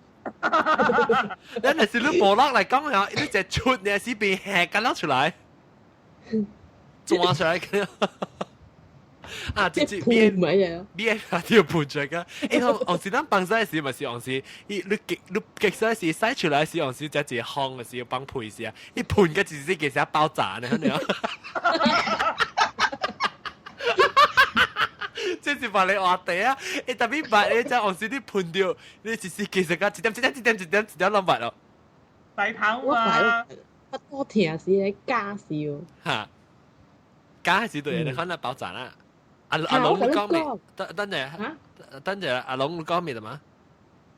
S1: 你係是你無 lock 嚟講啊，你只出你係是被嚇緊攞出來，抓出來嘅。啊，直接
S4: 唔係啊
S1: ，B F 條盤出噶。我是咱放曬時，咪是我是，你極曬時曬出來時，我是只隻烘嘅時要幫配時啊，你盤嘅自己其實爆炸呢，你啊！即是話你話地啊，你特別白你真我是啲盤掉，你自己其實個一點諗白咯。
S2: 大頭
S4: 我
S2: 啊！
S4: 腹肚痛是喺假時
S1: 嚇，假時對你可能爆炸啦。阿龍你講未？等陣，阿龍你講未啦嘛？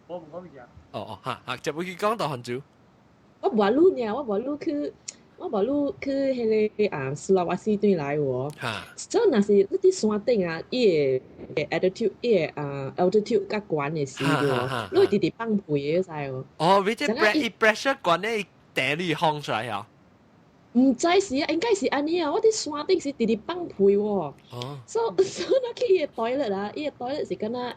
S2: 我唔講嘢。
S1: 哦，就會講到很久。
S4: 我無路呢，我無路去迄個Sulawesi 對來喎。所以若是你啲山頂啊，伊個 altitude 較懸嘅時喎，你會直直放屁嘅知喎。
S1: 哦，你即係 pressure 懸咧，頂你烘出來啊？
S4: 唔知是啊，應該是安尼啊！我啲山頂是直直放屁喎。
S1: 哦。
S4: 所以我去伊個 toilet 啊，伊個 toilet 是敢若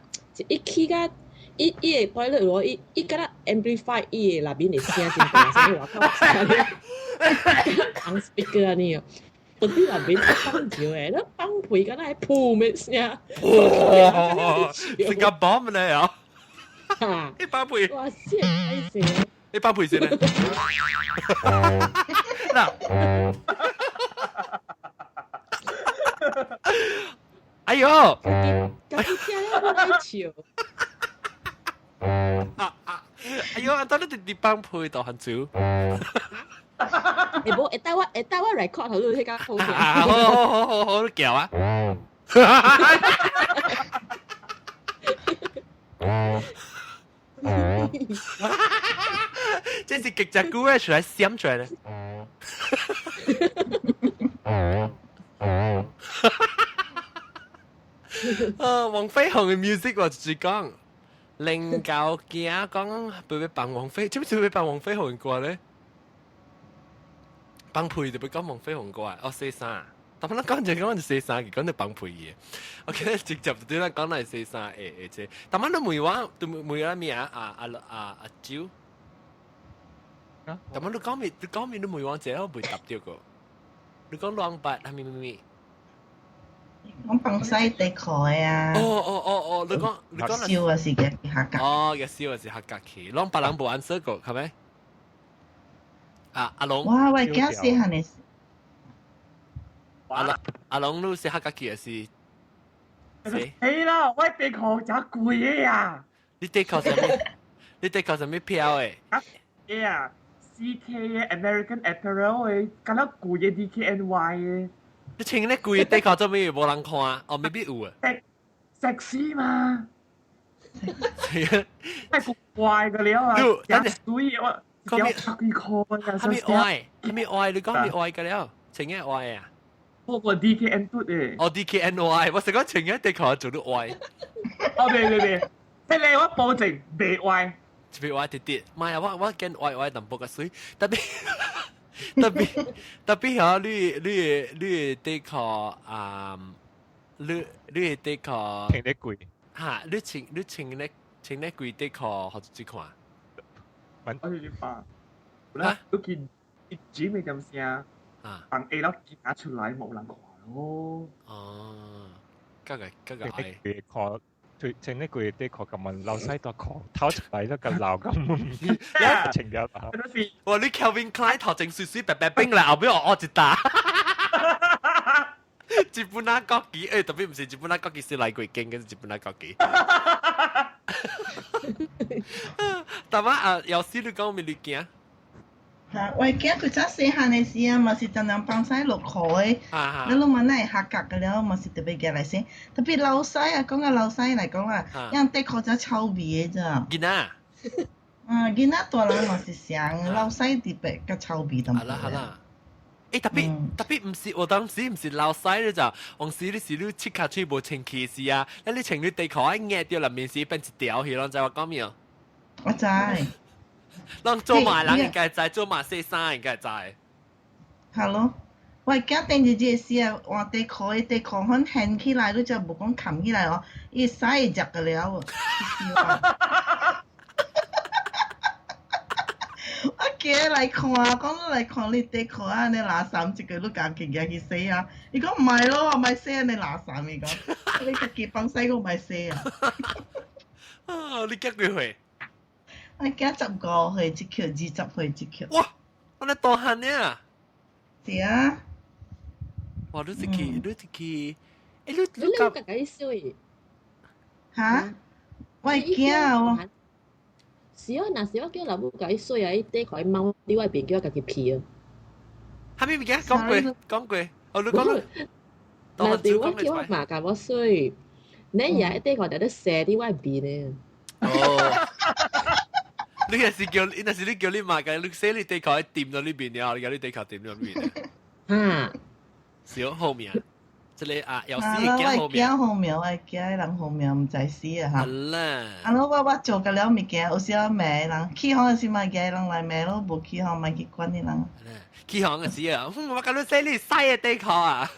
S4: 一去甲伊個 toilet 喎，伊敢若 amplify 伊個內面嘅聲真大聲，我靠！on speaker 安尼哦，到底內面放少誒，你放屁敢若係噗嘅聲。
S1: 是個 bomb 嚟啊！
S4: 嚇！
S1: 你放屁！
S4: 哇！真係歹勢。
S1: 你放屁先咧？嗱，哎呦！
S4: 家己聽了我愛笑。
S1: 哎呦，當你哋放屁到很久。
S4: 會無？會帶我 record 好咗，迄個好聽。
S1: 好，你叫啊！這是極隻股咧，出來閃出來咧。黃飛鴻嘅 music 我直講，零九件講會扮黃飛，知唔知會扮黃飛鴻過咧？扮配就會講黃飛鴻過啊！我四三。但係我講就四三，講你幫配嘢。我記得直接對啦，講係四三啫。但係你每話咩啊？阿蕉。但係你講咩都每話啫，我唔會答掉個。你講兩百係咩？
S5: 我放曬地殼啊！
S1: 哦，你講
S5: 燒啊是嘅客家。
S1: 哦，嘅燒係客家嘅，兩百人冇按色個係咪？阿龍。
S5: 哇！喂，幾時係你？
S1: 阿龍都是客家嘅是。
S2: 係啦，我地殼就貴嘅呀。
S1: 你地殼係咩？你地殼係咩票誒？
S2: 係啊 ，CK 嘅 American Apparel 嘅，咁樣貴嘅 DKNY 嘅。
S1: 你穿咧貴嘅地殼做咩冇人看？哦，未必有啊。
S2: sexy 嘛。
S1: 係啊。
S2: 太怪嘅了啊！所以我有特別酷嘅。
S1: 係咪愛？係咪愛？你講你愛嘅了，穿嘅愛啊？
S2: 我 DKN 嘟誒。
S1: 哦 DKNY， 我成個穿嘅地殼做到愛。
S2: 哦，對，即係我保證未愛。
S1: 別愛啲啲，唔係啊！我見愛淡薄嘅水，特別嚇你地殼你地殼
S3: 停得貴
S1: 嚇，你穿咧貴地殼學住看。
S2: 我哋點辦？嗱，都見紙咪咁聲。bằng A 咯，結打出嚟冇人看咯。
S1: 哦，嗰個
S3: 係。佢整呢個的確咁問老細度講，掏出嚟都咁鬧咁，情人啊！
S1: 哇！你 Calvin Klein 頭整水水白白冰嚟，後邊我一打。日本那國旗誒，特別唔是日本那國旗，是嚟過勁嘅日本那國旗。但係有時你講咩你驚？
S5: 係我驚佢早細漢嘅時啊，嘛是常常放曬落課嘅，你老問係合格嘅了，嘛是特別嘅嚟先。特別老細啊，講個老細嚟講啊，因地課就臭味嘅咋。
S1: 囡仔。
S5: 囡仔大人嘛是像老細特別個臭味咁。
S1: 好啦。特別唔是，我當時唔是老細咧就，往時你是你切卡吹無清氣時啊，你情侶地殼一壓掉入面時變一條去，啷知我講咩啊？
S5: 我知。
S1: 啷做埋人應該知，做埋細衫應該知。
S5: 係咯，我驚定住這事啊，話地殼很輕起來，你就冇講冚起來哦，一曬就嘅了。我叫嚟看，講嚟看你地殼啊，你垃圾一個都夾勁嘅去洗啊！你講唔係咯，唔係洗啊，你垃圾你講，你自己放洗個唔係洗啊！
S1: 你幾幾歲？
S5: 我驚15個歲，即橋20歲即橋。
S1: 哇！我哋大漢呢？
S5: 是啊。
S1: 哇！你你
S4: 咁幾歲？
S5: 嚇？我驚。
S4: 是啊，那時我叫老母幾歲啊？啲佢貓啲外邊叫我家己皮啊。
S1: 係咪唔記得講過？我你講。
S4: 那時我叫我媽教我衰，你日啲佢哋都射啲外邊咧。
S1: 哦。你那時你叫你媽嘅，你寫你地球喺掂到呢邊嘅，你有啲地球掂到呢邊。小後面。即係啊，有時驚後面。
S5: 驚後面，我驚人後面唔知死啊嚇。
S1: 係啦。
S5: 我做嘅了物件，有時候罵人，起行嘅時咪驚人來罵咯，無起行咪去管啲人。
S1: 起行嘅時啊，我講你寫你西嘅地球啊。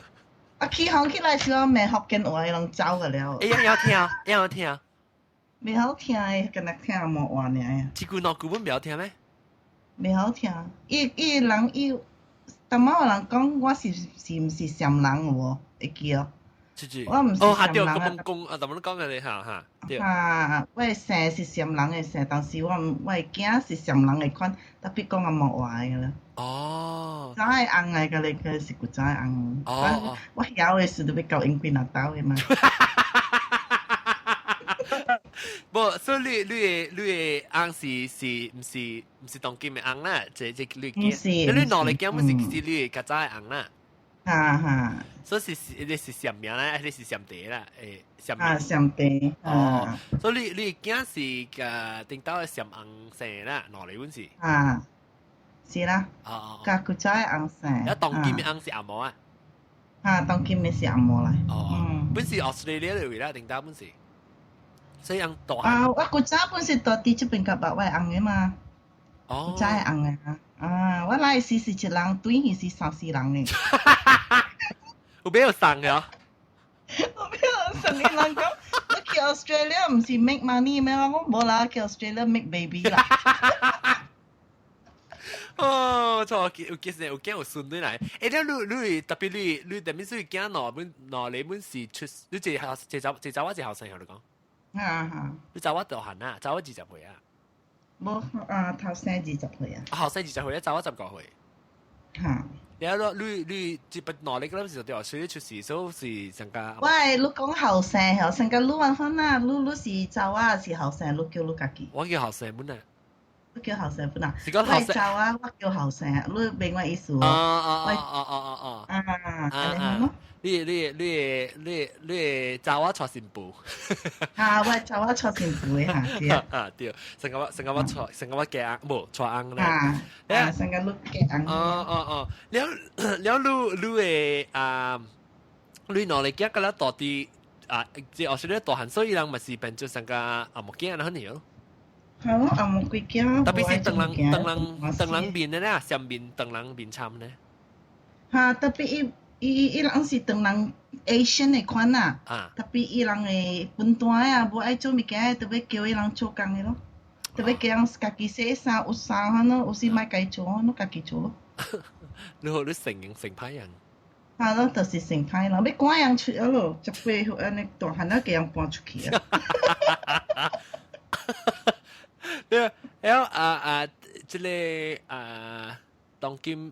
S5: 起行起來時候罵福建話嘅人走嘅了。
S1: 有聽。
S5: 未好聽嘅，跟佢聽冇話呢。
S1: 一句兩句本唔好聽咩？
S5: 未好聽，人但某人講我是唔是禪人喎？會記哦。我唔是禪人啊。
S1: 講啊，怎麼講嘅你嚇？
S5: 我嘅姓是禪人嘅姓，但是我嘅囝是禪人嘅款，特別講我冇話嘅啦。
S1: 哦。
S5: 早係紅嘅，佢哋是古早紅。我曉嘅時都要教英語拿刀嘅嘛。
S1: 不，所以你嘅紅唔是當今嘅紅啦，即你嘅。唔是。你攞嚟講，唔是你嘅較早嘅紅啦。
S5: 哈。
S1: 所以你是禪名啦，你是禪地啦，
S5: 禪地。
S1: 哦。所以你嘅囝是嘅頂到嘅禪紅姓啦，攞嚟本是。
S5: 是啦。個古早嘅紅姓。
S1: 有當今嘅紅是阿毛啊。
S5: 當今嘅是阿毛啦。
S1: 本是澳大利亞嚟啦，頂到本是。所以人大。
S5: 我古早本是到啲這邊個白話紅嘅嘛。古早係紅嘅。我來時是一人對，佢是34人嘅。
S1: 有邊有送嘅？
S5: 有邊有送嘅人講，你去 Australia 唔是 make money 咩？我冇啦，去 Australia make baby 啦。
S1: 哦，錯，有驚有順對嚟。你特別你特別是驚攞你本是出，你這走我這後生嚟講。你走我大漢啊，走我20歲啊。
S5: 冇頭生20歲啊。
S1: 後生20歲啊，走我19歲。然後你接不攞你嗰陣時就所以出事都是成家。
S5: 喂，你講後生個你話翻啦，你是走啊是後生，你叫你家己。
S1: 我叫後生本啊。
S5: 你叫後生本啊？
S1: 是講後生。
S5: 走啊，我叫後生，你明我意思喎。
S1: 你找我坐新婦。
S5: 我找我坐新婦嘅
S1: 對，成個我夾冇坐硬啦。
S5: 成個你夾硬。
S1: แล้ว你攞嚟夾個啦，到底即係我說咧大漢所以人咪是變做成個木夾那很nhiều。
S5: 係咯，木夾。
S1: 特別是鄧冷面咧，上面鄧冷面參咧。
S5: 特別伊人是當人 Asian 嘅款啊，特別伊人嘅本單啊，無愛做物件，特別叫伊人做工嘅咯，特別叫人家己洗衫，有衫咯，有時咪家做，我家己做咯。
S1: 你成派人。
S5: 係咯，就是成派人，要趕人出咗咯，就飛去安尼大漢仔叫人搬出去啊。
S1: แล้ว即係當今。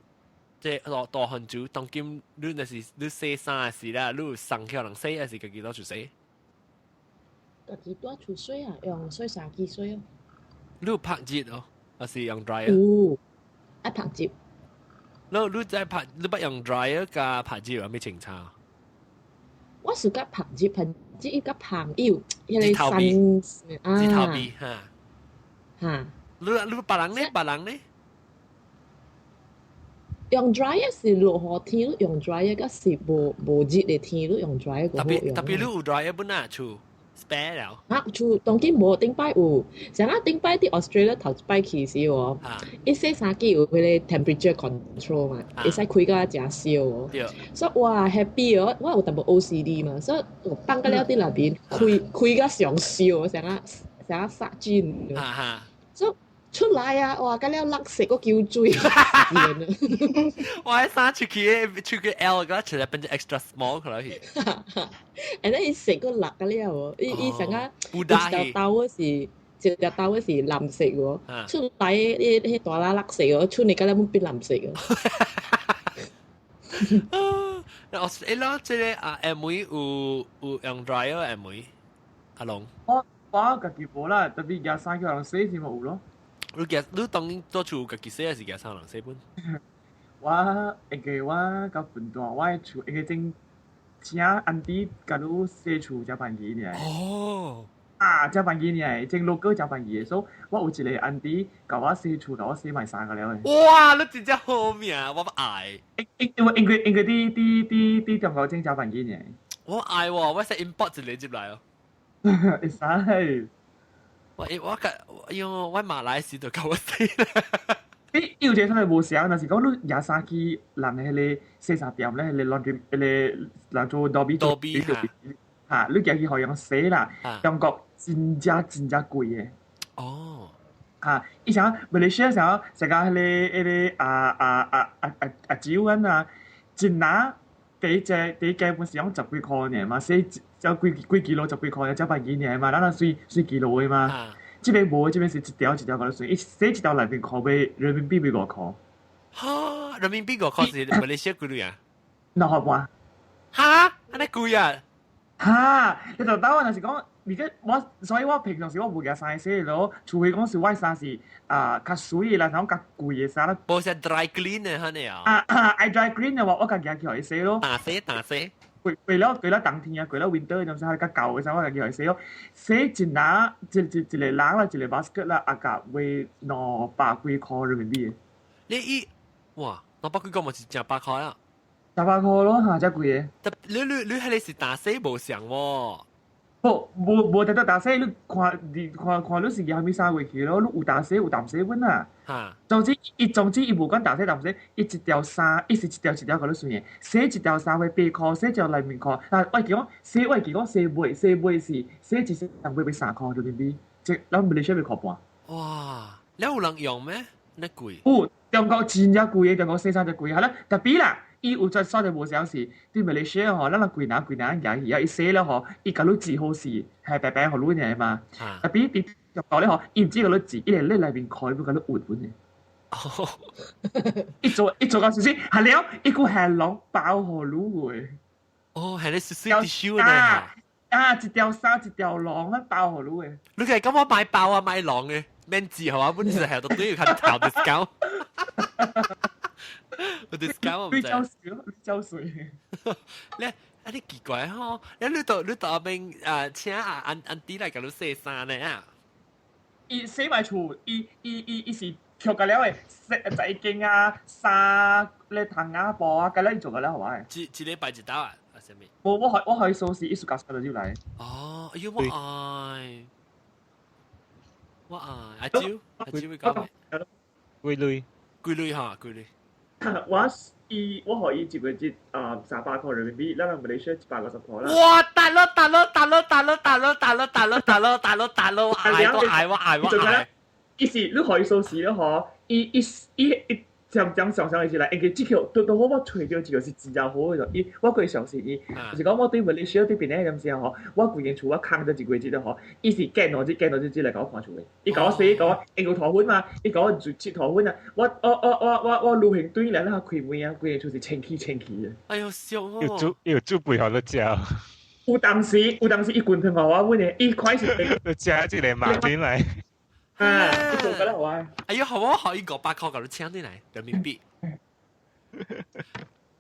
S1: 即係大漢族，當今你那是你洗衫時啦，你送叫人洗，還是自己攞出洗？
S4: 自己攞出洗啊，用水衫機洗哦。
S1: 你有拍熱哦，還是用 dry 啊？
S4: 愛拍接。
S1: 你在拍，你不用 dryer 加拍接有咩情差？
S4: 我是甲拍接伊甲朋友，迄
S1: 個頭皮
S4: 啊，
S1: 指頭皮嚇
S4: 嚇。
S1: 你別人呢？別人呢？
S4: 用 dryer 是落雨天，用 dryer 嗰是無熱嘅天，用 dryer 個好用。
S1: 特別你有 dryer 本啊，厝 spare 了。
S4: 啊，厝當天無頂擺有，成日頂擺啲 Australia 頭一擺去時喎，伊洗衫機有迄個 temperature control 嘛，會使開到誠燒喎。所以哇 happy 哦，我有淡薄 OCD 嘛，所以我放到了啲內邊開到上燒，成日殺菌。所以出來啊！哇！咁了甩食個叫水，
S1: 我喺衫出去 L 個出來變成 extra small 佢去。
S4: and then 伊食個辣咁了喎，伊成日一條刀嗰時藍色喎，出來迄大啦甩色喎，出嚟咁了冇變藍色嘅。
S1: 誒咯，即係妹有用 dryer 妹阿龍。
S2: 我家己無啦，特別廿三叫人洗先冇有咯。
S1: 你當做厝家己洗還是家三人洗本？
S2: 我我較笨蛋，我厝正請安迪甲你洗厝才辦嘢呢。
S1: 哦，
S2: 才辦嘢呢，正local才辦嘢，所以我有一個安迪甲我洗厝，甲我洗埋3個了。
S1: 哇！你真正好命，我不愛。
S2: 因為啲中國正才辦嘢呢。
S1: 我愛喎，我使 import 一個入來哦。
S2: 會使。
S1: 我馬來時就夠我死啦。
S2: 有一個真係無相，但是講你23期人迄個洗衫店咧，迄個 laundry 迄個做 Dobby 嚇，你家己互人洗啦，中國真正貴嘅。
S1: 哦。
S2: 嚇，以前馬來西亞成個迄個阿酒啊，一拿第一間本是用10幾塊呢嘛，洗就幾キロ10幾塊，才辦幾年嘛，咱那水キロ嘅嘛。這邊無，這邊是一條一條嗰啲水，洗一條內面塊賣人民幣5塊。
S1: 哈，人民幣5塊是馬來西亞幾多啊
S2: ？6半。
S1: 哈，安尼貴啊？
S2: 哈，你就當我就是講，而且所以我平常時我唔會衫洗咯，除非講是我衫是較水啦，然後較貴嘅衫啦。
S1: 無是 dry clean 嘅嚇你啊
S2: ？I dry clean 嘅話，我家己去佢洗咯。
S1: 打洗。
S2: 過了冬天啊，過了 winter 咁先係較舊嘅衫，我家己去洗咯。洗一拿一個籃啦，一個 basket 啦，價為200幾塊人民幣。
S1: 你哇，200幾塊咪是正8塊啊
S2: ？8塊咯，嚇，真貴嘅。
S1: 但你係你是打洗無上喎。
S2: 無特打洗，你看你是廿米3過去咯，你有打洗有淡洗本啊。總之伊無管打洗淡洗，伊一條衫，伊是一條個你算嘅，洗一條衫為8塊，洗一條內面塊。但我記講洗尾是洗一洗3尾3塊人民幣，即咱馬來西亞要塊半。
S1: 哇！你有人用咩？你貴？
S2: 有，中國真正貴嘅，中國洗衫就貴，係啦，特別啦。伊有在所就無小事，對馬來西亞吼，咱貴拿贏去，伊洗了吼，伊甲你治好事，係白白互你嘅嘛。特別啲中國咧吼，伊唔止甲你治，伊連你內面開要甲你換本嘅。哦，一做到少少，係了，伊個係籠包互你嘅。
S1: 哦，係你少少啲燒咧嚇。
S2: 一條衫一條籠啊，包互你嘅。
S1: 你係咁我買包啊買籠嘅，免治係嘛？本身係都都要看頭 discount。我 discount 唔知。
S2: 你交水。
S1: 你啲奇怪吼，你到後邊請安迪來甲你洗衫咧啊？
S2: 伊洗埋厝，伊是挑個了誒，洗件啊、衫咧、糖啊、布啊，咁咧伊做個了好啊？
S1: 一禮拜一刀啊？啊什麼？
S2: 我可以收拾，一數搞出來就來。
S1: 哦，哎呦我愛，阿蕉會講咩？
S3: 歸類
S1: 嚇，歸類。
S2: 我可以一個月300塊人民幣，咱馬來西亞150塊啦。
S1: 哇！大佬，我愛。
S2: 伊是你可以收拾了嗬，伊常常嘅是來，因為這條都好我吹到這個是真正好嘅，伊我可以相信伊，就是講我對馬來西亞對邊咧咁時候嗬，我規間厝我扛咗一個月咯嗬，伊是見到嚟甲我看厝嘅，伊甲我洗，甲我用頭粉嘛，伊甲我切頭粉啊，我流行對嚟啦開門啊，規間厝是清氣嘅。
S1: 哎呦，笑哦！
S3: 要煮背後都食。
S2: 有當時伊滾湯互我碗嘅，伊開始
S3: 都食一個麻面嚟。
S2: 你做㗎啦，好啊。
S1: 哎呀，好我學依個8塊搞到請啲嚟人民幣。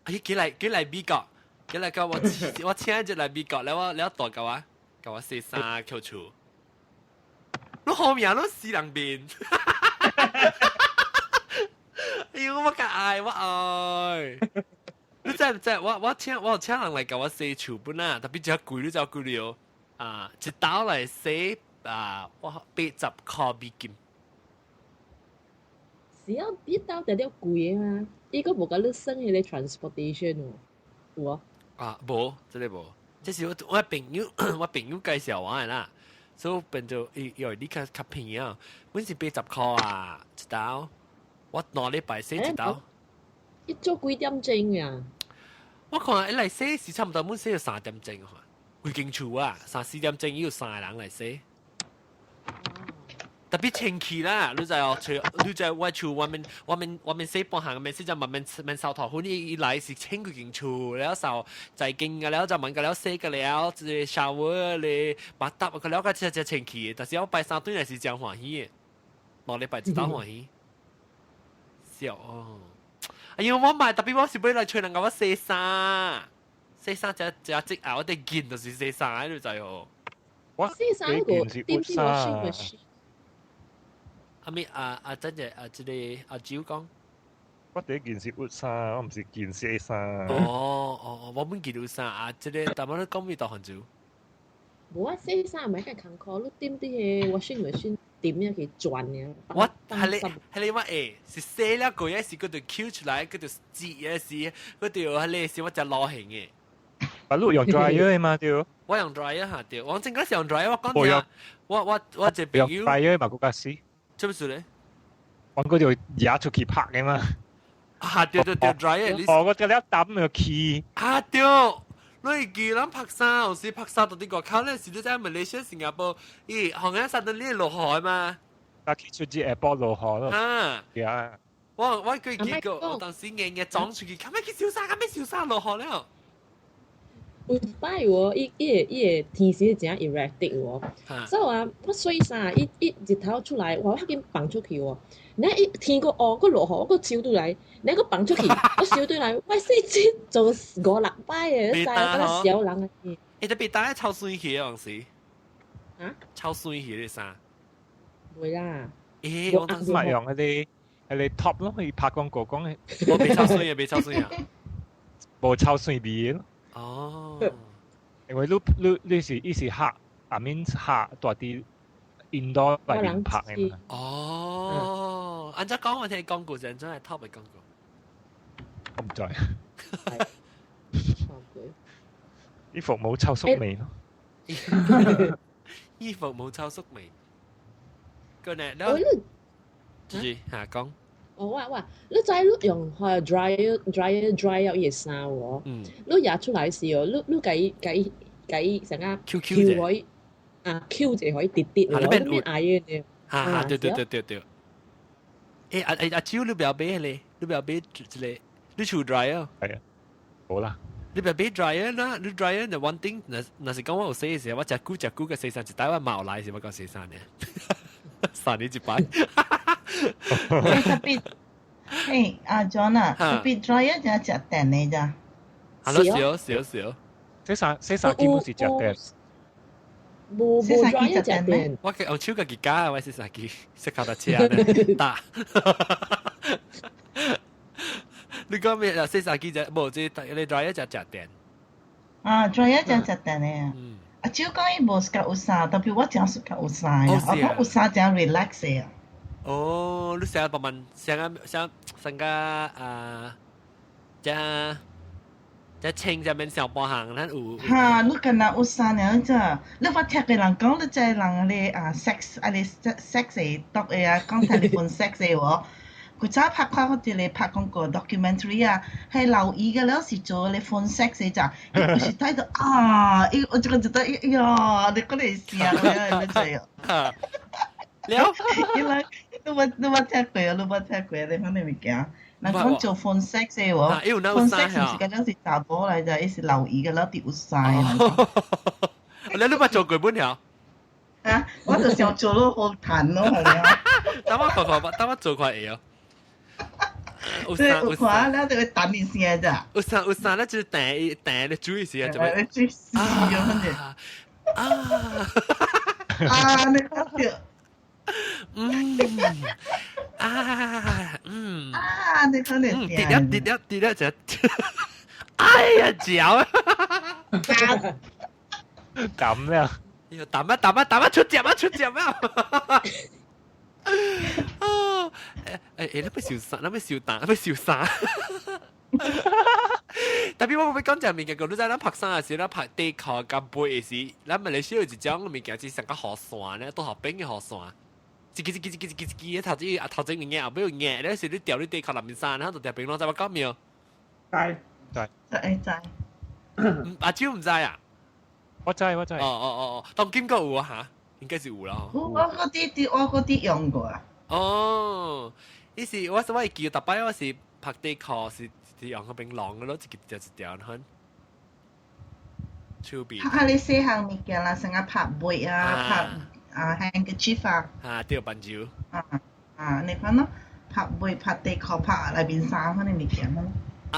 S1: 哎呀，幾嚟美國？幾嚟個我請就嚟美國，你代教我寫衫扣除。你後面都死人邊。哎呀，我愛。你真唔真？我請人嚟教我寫廚本啊，特別只貴你就貴了啊！一刀嚟寫我80塊美金。
S4: 是啊，一刀就了貴啊嘛，依個無甲你省迄個 transportation 喎，有啊？
S1: 啊，無，真係無。即是我朋友介紹我嘅啦，所以變做因為你較便宜啊，本是80塊啊一刀，我2禮拜寫一刀。
S4: 一做幾點鐘啊？
S1: 我看一嚟寫是差唔多，本寫要3點鐘啊，規間厝啊，3-4點鐘要3個人嚟寫。特別天氣啦，你就我厝外面寫半行，面寫就慢掃頭款，一來是清佢間厝，แล้ว掃在經嘅，แล้ว就問嘅，แล้ว寫嘅，แล้วshower你抹搭嘅，แล้วก็只天氣，但是我拜3對嚟是真歡喜嘅，2禮拜一刀歡喜，笑哦！哎呀，我買特別我是要來吹人講我寫衫只積我哋見就是寫衫喺度就哦。
S4: 寫衫嗰個點知我先
S1: 真係即係阿招講，
S3: 我第一件是옷衫，我唔是件寫衫。
S1: 我本見到衫即係但係我講咩到很少。
S4: 冇啊，寫衫咪係艱苦，你點啲嘅 washing machine 點樣去轉嘅？
S1: 我係你話是寫了個嘢是嗰條 Q 出來，嗰條字嘢是嗰條係你是我只攞型嘅。
S3: 我錄用 dryer 嘛對。
S1: 我用 dryer 下對，我正嗰時用 dryer 我講呀，我隻朋友
S3: 用 dryer 嘛嗰架事。
S1: 做乜事咧？
S3: 我嗰條野出去拍嘅嘛。
S1: 對 dryer 你。
S3: 我嗰條一抌就去。
S1: 對。你記咱拍衫，有時拍衫到啲外口咧，是都在馬來西亞、新加坡，行緊曬到呢落海嘛。
S3: 但係出至下坡落海咯。
S1: 係我佢見過，我當時硬撞出去，咁咩叫小沙落海了？
S4: 有擺喎，伊個天時真 erratic 喎，所以話我水衫一日頭出來，我緊放出去喎。你一天個個落雨，我個燒對來，你個放出去，我燒對來，我四節做5-6擺嘅，曬嗰個小人嘅。
S1: 特別打超水氣嗰陣時，超水氣啲衫。
S4: 會啦。
S3: 我當時用係你 top 咯，可以拍廣告講嘅。
S1: 我未超水啊，
S3: 冇超水味咯。
S1: 哦。
S3: 因為你是客，I mean 客大啲。indoor 裏面拍嘅嘛。
S1: 哦，按照講我聽廣告就真係 top 嘅廣告。
S3: 我唔在。衣服冇臭縮味咯。
S1: 衣服冇臭縮味。個呢？住下講。
S4: 哇！你再你用dryer 嘅衫喎，你日出來時候，你計成間 Q 位。Q 就可以跌咯，咁樣嗌嘅啫。
S1: 對。阿招你不要俾你不要俾一個，你除 dryer。
S3: 係啊，好啦。
S1: 你不要俾 dryer 啦，你 dryer 就 one thing，那是講我有寫嘅時候，我隻股嘅寫衫，一帶我毛來時我講寫衫嘅，3年一擺。
S5: 特別，阿 John 啊，特別 dryer 就係隻電嚟咋。
S1: 少。
S3: 寫衫基本是隻電。
S4: 冇 dryer 隻電。
S1: 我用手機架，我寫衫機，識靠搭車咧打。你講咩啊？寫衫機就冇，即係你 dryer 隻電。
S5: dryer 隻電嚟啊！阿招講伊無適合有衫，特別我真適合有衫啊！我有衫真 relax 啊！
S1: 你成日慢慢成個只清就免上半行，咱有。
S5: 你敢若有衫樣咋？你發聽嘅人講，你就係人咧sex 嘅讀嘅講 telephone sex 嘅喎。佢早拍開嗰啲嚟拍廣告 documentary 係留意嘅了，是做咧 phone sex 嘅咋。有時睇到我就覺得你嗰啲事啊，咁樣啊。你冇聽過啊？你冇聽過你肯定未驚。人講做 phone sex 嘅喎 ，phone sex 唔是嗰種是查甫嚟就，伊是留意嘅啦，啲有晒。
S1: 你咪做過本條？
S5: 啊，我就想做咯好彈咯，係咪啊？
S1: 等我做塊嘢哦。
S5: 有看了就會彈你先咋？
S1: 有啥咧就是彈咧煮嘅時啊，就
S5: 咪最死咗嗰啲
S1: 啊，
S5: 你睇到你睇到
S1: 跌咗就，哎呀嚼啊！
S3: 咁樣，
S1: 要抌啊出汁啊！你要笑啥？你要笑蛋？你要笑啥？特別我講就物件，講你知咱拍衫嘅時，咱拍地殼甲背嘅時，咱馬來西亞有一種物件是成個河線咧，都河邊嘅河線，一支頭前硬，後尾又硬，咧時你掉你地殼內面山，喺度掉冰榔，知我講未？
S5: 知。
S1: 阿蕉唔知啊？
S3: 我知。
S1: 哦，當金閣有啊嚇，應該是有啦。
S5: 我嗰啲用過啊。
S1: 哦，呢是我會記得，特別我是拍地殼是用個冰榔嘅咯，一條很超別。
S5: 拍你細項物件啦，成日拍背啊，拍handkerchief 啊。
S1: 吊笨蕉。
S5: 你看咯，拍背、拍地殼、拍裏邊衫嗰啲物件咯。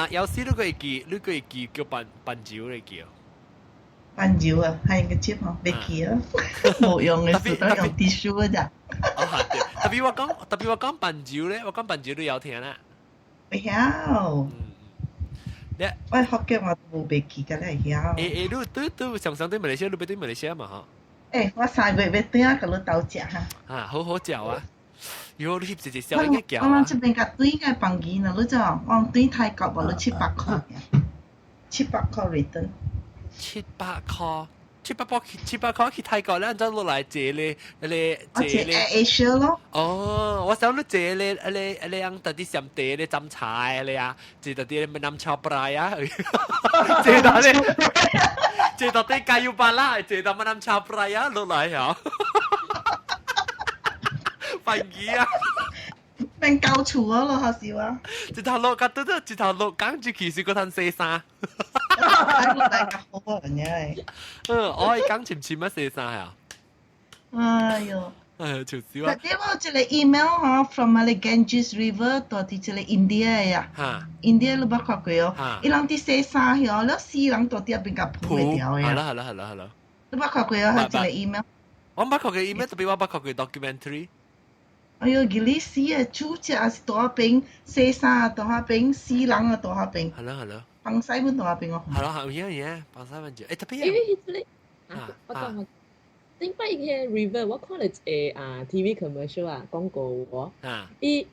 S1: 有時你可以記叫笨蕉嚟叫。
S5: 笨蕉啊，handkerchief 啊，你記啊，冇用嘅事都用 tissue 嘅咋。
S1: 特別我講笨蕉咧，我講笨蕉都有聽啦。
S5: 會曉。我學嘅我冇被記嘅咧，曉。
S1: 你上對馬來西亞，你對馬來西亞嘛嗬？
S5: 我3月要對啊，個老豆食哈。
S1: 好嚼啊！如果你翕一小應該嚼
S5: 我這邊個對嘅房間啊，你知道，我對泰國話你700塊，700塊 return。700塊去泰國咧，就落嚟借咧，我借 Asia 咯。
S1: 哦，我想你借咧，你用特啲上地咧浸菜咧啊，借特啲南炒布拉啊，借到啲咖油巴啦，借到南炒布拉啊落嚟啊，煩嘢啊！
S5: 變教廚啊咯，好笑啊！
S1: 一頭落講住其實嗰陣洗衫。
S5: 落嚟咁好啊，人嘅。
S1: 我係講潛乜洗衫啊？
S5: 哎呦！
S1: 潮少啊！
S5: 但係我這個 email 哈 ，from 個 Ganges River 到啲這個 India 呀，India 你冇看過哦？伊人啲洗衫喎，แล้ว4人到啲入邊夾鋪掉呀。
S1: 係啦。
S5: 你冇看過哦？這個 email。
S1: 我冇看過 email，特別我冇看過 documentary。
S5: 哎呦，吉利斯啊，主只係多少邊，洗衫啊多少邊，4人啊多少邊。
S1: 係咯。
S5: 幫西本多少邊哦？
S1: 係咯，嘢，幫西本就特別。
S4: 因為迄個我講頂擺個 river，我看了一個TV commercial 廣告喎。伊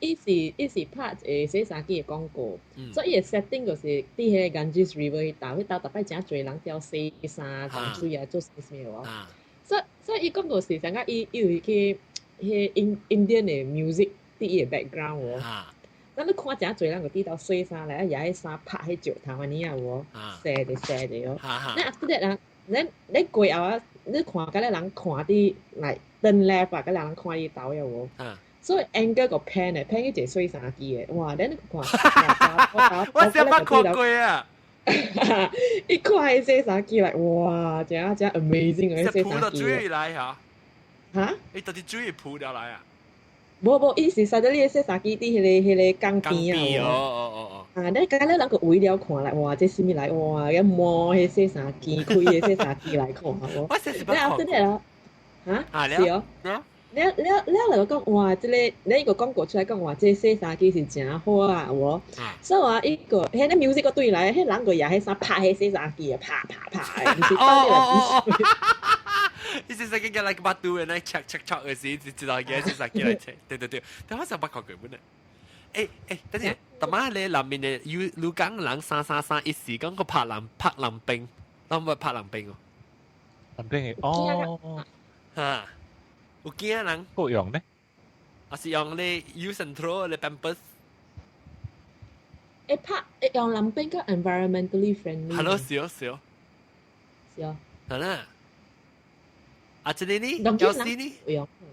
S4: 是拍一個洗衫機嘅廣告，所以伊個 setting 就是佇迄個 Ganges River 迄頭特擺真濟人條洗衫、浸水啊，做啥物喎。所以伊廣告是成個伊有迄個。Indian 嘅 music 啲嘢 background 喎，咁你看真濟人個啲到洗衫嚟，也喺衫拍喺石頭安尼啊喎，射嘅喎。你 after that 啊，你過後啊，你看嗰啲人看啲嚟turn left 啊，嗰啲人看啲頭嘅喎。所以 angle 個 pan 咧 ，pan 一隻洗衫機嘅，哇！你看，
S1: 我先捌看過啊。
S4: 一看喺洗衫機嚟，哇！真 amazing 嘅洗衫機。嚇！
S1: 你到底煮嘢鋪掉來啊？
S4: 無，伊是實在你洗衫機啲迄個鋼邊啊！
S1: 哦。
S4: 你講你兩個圍了看來，哇！這是咪來哇？一摸迄洗衫機，開迄洗衫機來看下喎。
S1: 我先是捌看過。
S4: 是哦。你嚟講哇！這個你個廣告出來講哇，這洗衫機是真好啊！喎。所以話伊個迄個 music 個對來，迄人個也迄衫拍迄洗衫機啊，拍嘅，唔是當你
S1: 你是想叫 like batu 嘅，你 check 嘅時，知道嘅是啥叫嚟 check？對，但我想捌看過本啊。等陣，當晚你南面嘅魯港人333一時講個拍冷冰，諗唔拍冷冰哦？
S3: 冷冰嘅哦，
S1: 嚇，有驚人？
S3: 夠用呢？
S1: 我是用你 use and throw 你 pampers。
S4: 用冷冰個 environmentally friendly。
S1: 係咯，少。
S4: 是哦。
S1: 係啦。這裡呢？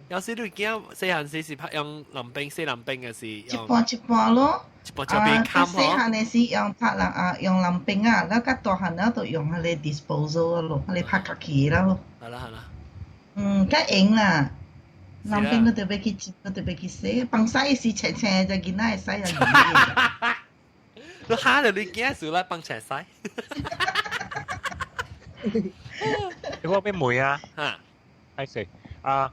S1: 有時你驚細漢時是拍用冷冰洗冷冰嘅時，
S5: 一半咯。
S1: 一半邊冚
S5: 細漢嘅時用拍冷用冷冰啊，แล้วก็大漢咧就用佢哋 disposal 咯，佢哋拍架機啦咯。
S1: 係啦。
S5: 較型啦。南邊嗰度俾佢接，嗰度俾佢寫，幫曬是青青就見到係曬人。
S1: 你蝦到你驚數啦，幫青曬。
S3: 你講咩梅啊？
S1: 嚇，
S3: 係食啊！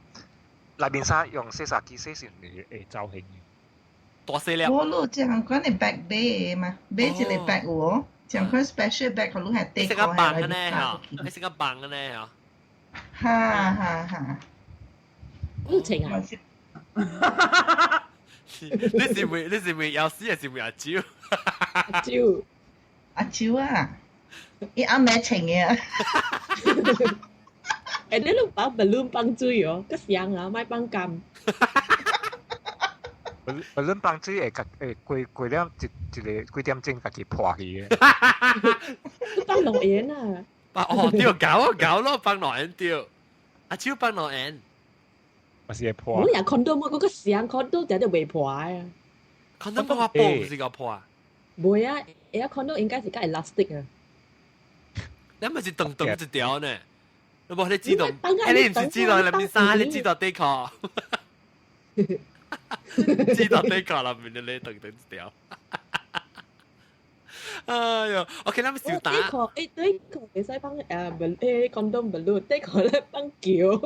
S3: 內邊沙用40幾40嚟誒造型。
S1: 多細粒。
S5: 我攞將佢哋 bag 俾嘛，俾一個 bag 喎，將佢 special bag 佢攞係
S1: 你食個棒嘅呢？嚇，你食個棒嘅呢？嚇。
S5: 哈。
S4: 好情啊！
S1: 你是咪有屎還是咪阿蕉？
S5: 阿蕉啊，伊阿妹情嘅。
S4: 誒，你都幫 balloon 幫水哦，個聲啊，咪幫金。
S3: balloon 幫水過了幾點鐘自己破去嘅。
S4: 幫諾言啊！
S1: 哦，對，搞咯，幫諾言對，阿蕉幫諾言。
S3: 我是破。
S4: 我人 condo 冇嗰個聲 condo 就係未破啊。
S1: condo 冇話破，唔是個破啊。
S4: 冇啊，而家 condo 應該是個 elastic 啊。
S1: 你咪是斷一條呢？你冇你知道？你唔是知道入面衫，你知道底褲？知道底褲入面你斷一條。哎呀 ，OK， 咱們小打。
S4: 底褲會使幫condo balloon， 底褲咧幫橋。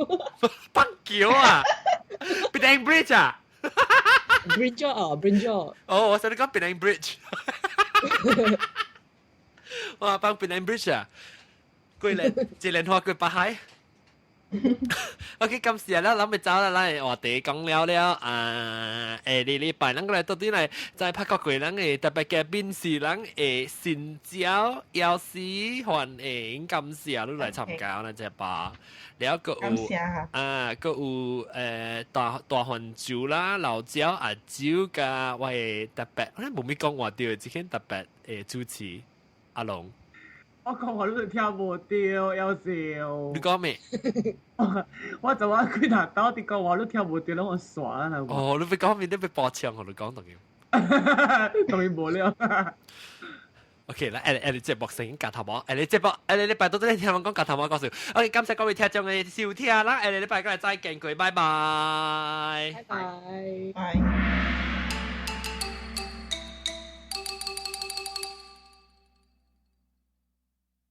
S1: 幫橋啊 ？Penang Bridge 啊
S4: ？Bridge。哦，
S1: 我想你講 Penang Bridge。哇，幫 Penang Bridge 啊！桂林一連花桂北海。OK， 今時啦，諗咪走啦，咱話題講了啊！禮拜咱過來到底來在拍國貴人嘅特別嘅賓士人嘅新招邀請歡迎感謝你來參加啦，只吧。然後個有個有大番薯啦、老椒、阿椒噶，喂特別，我冇咩講話對，只肯特別主持阿龍。
S2: 我講話你跳唔到，有時。
S1: 你講咩？
S2: 我就話佢嗱打啲講話你跳唔到，讓我耍啦。
S1: 哦，你別講面，你別爆槍，我你講同樣。
S2: 同樣無聊。
S1: OK 啦，你節目成夾頭毛，你節目，你禮拜到都你聽我講夾頭毛講笑。OK，感謝各位聽眾嘅收聽啦，你禮拜過嚟再見佢，拜拜。
S4: 拜拜。
S5: 拜。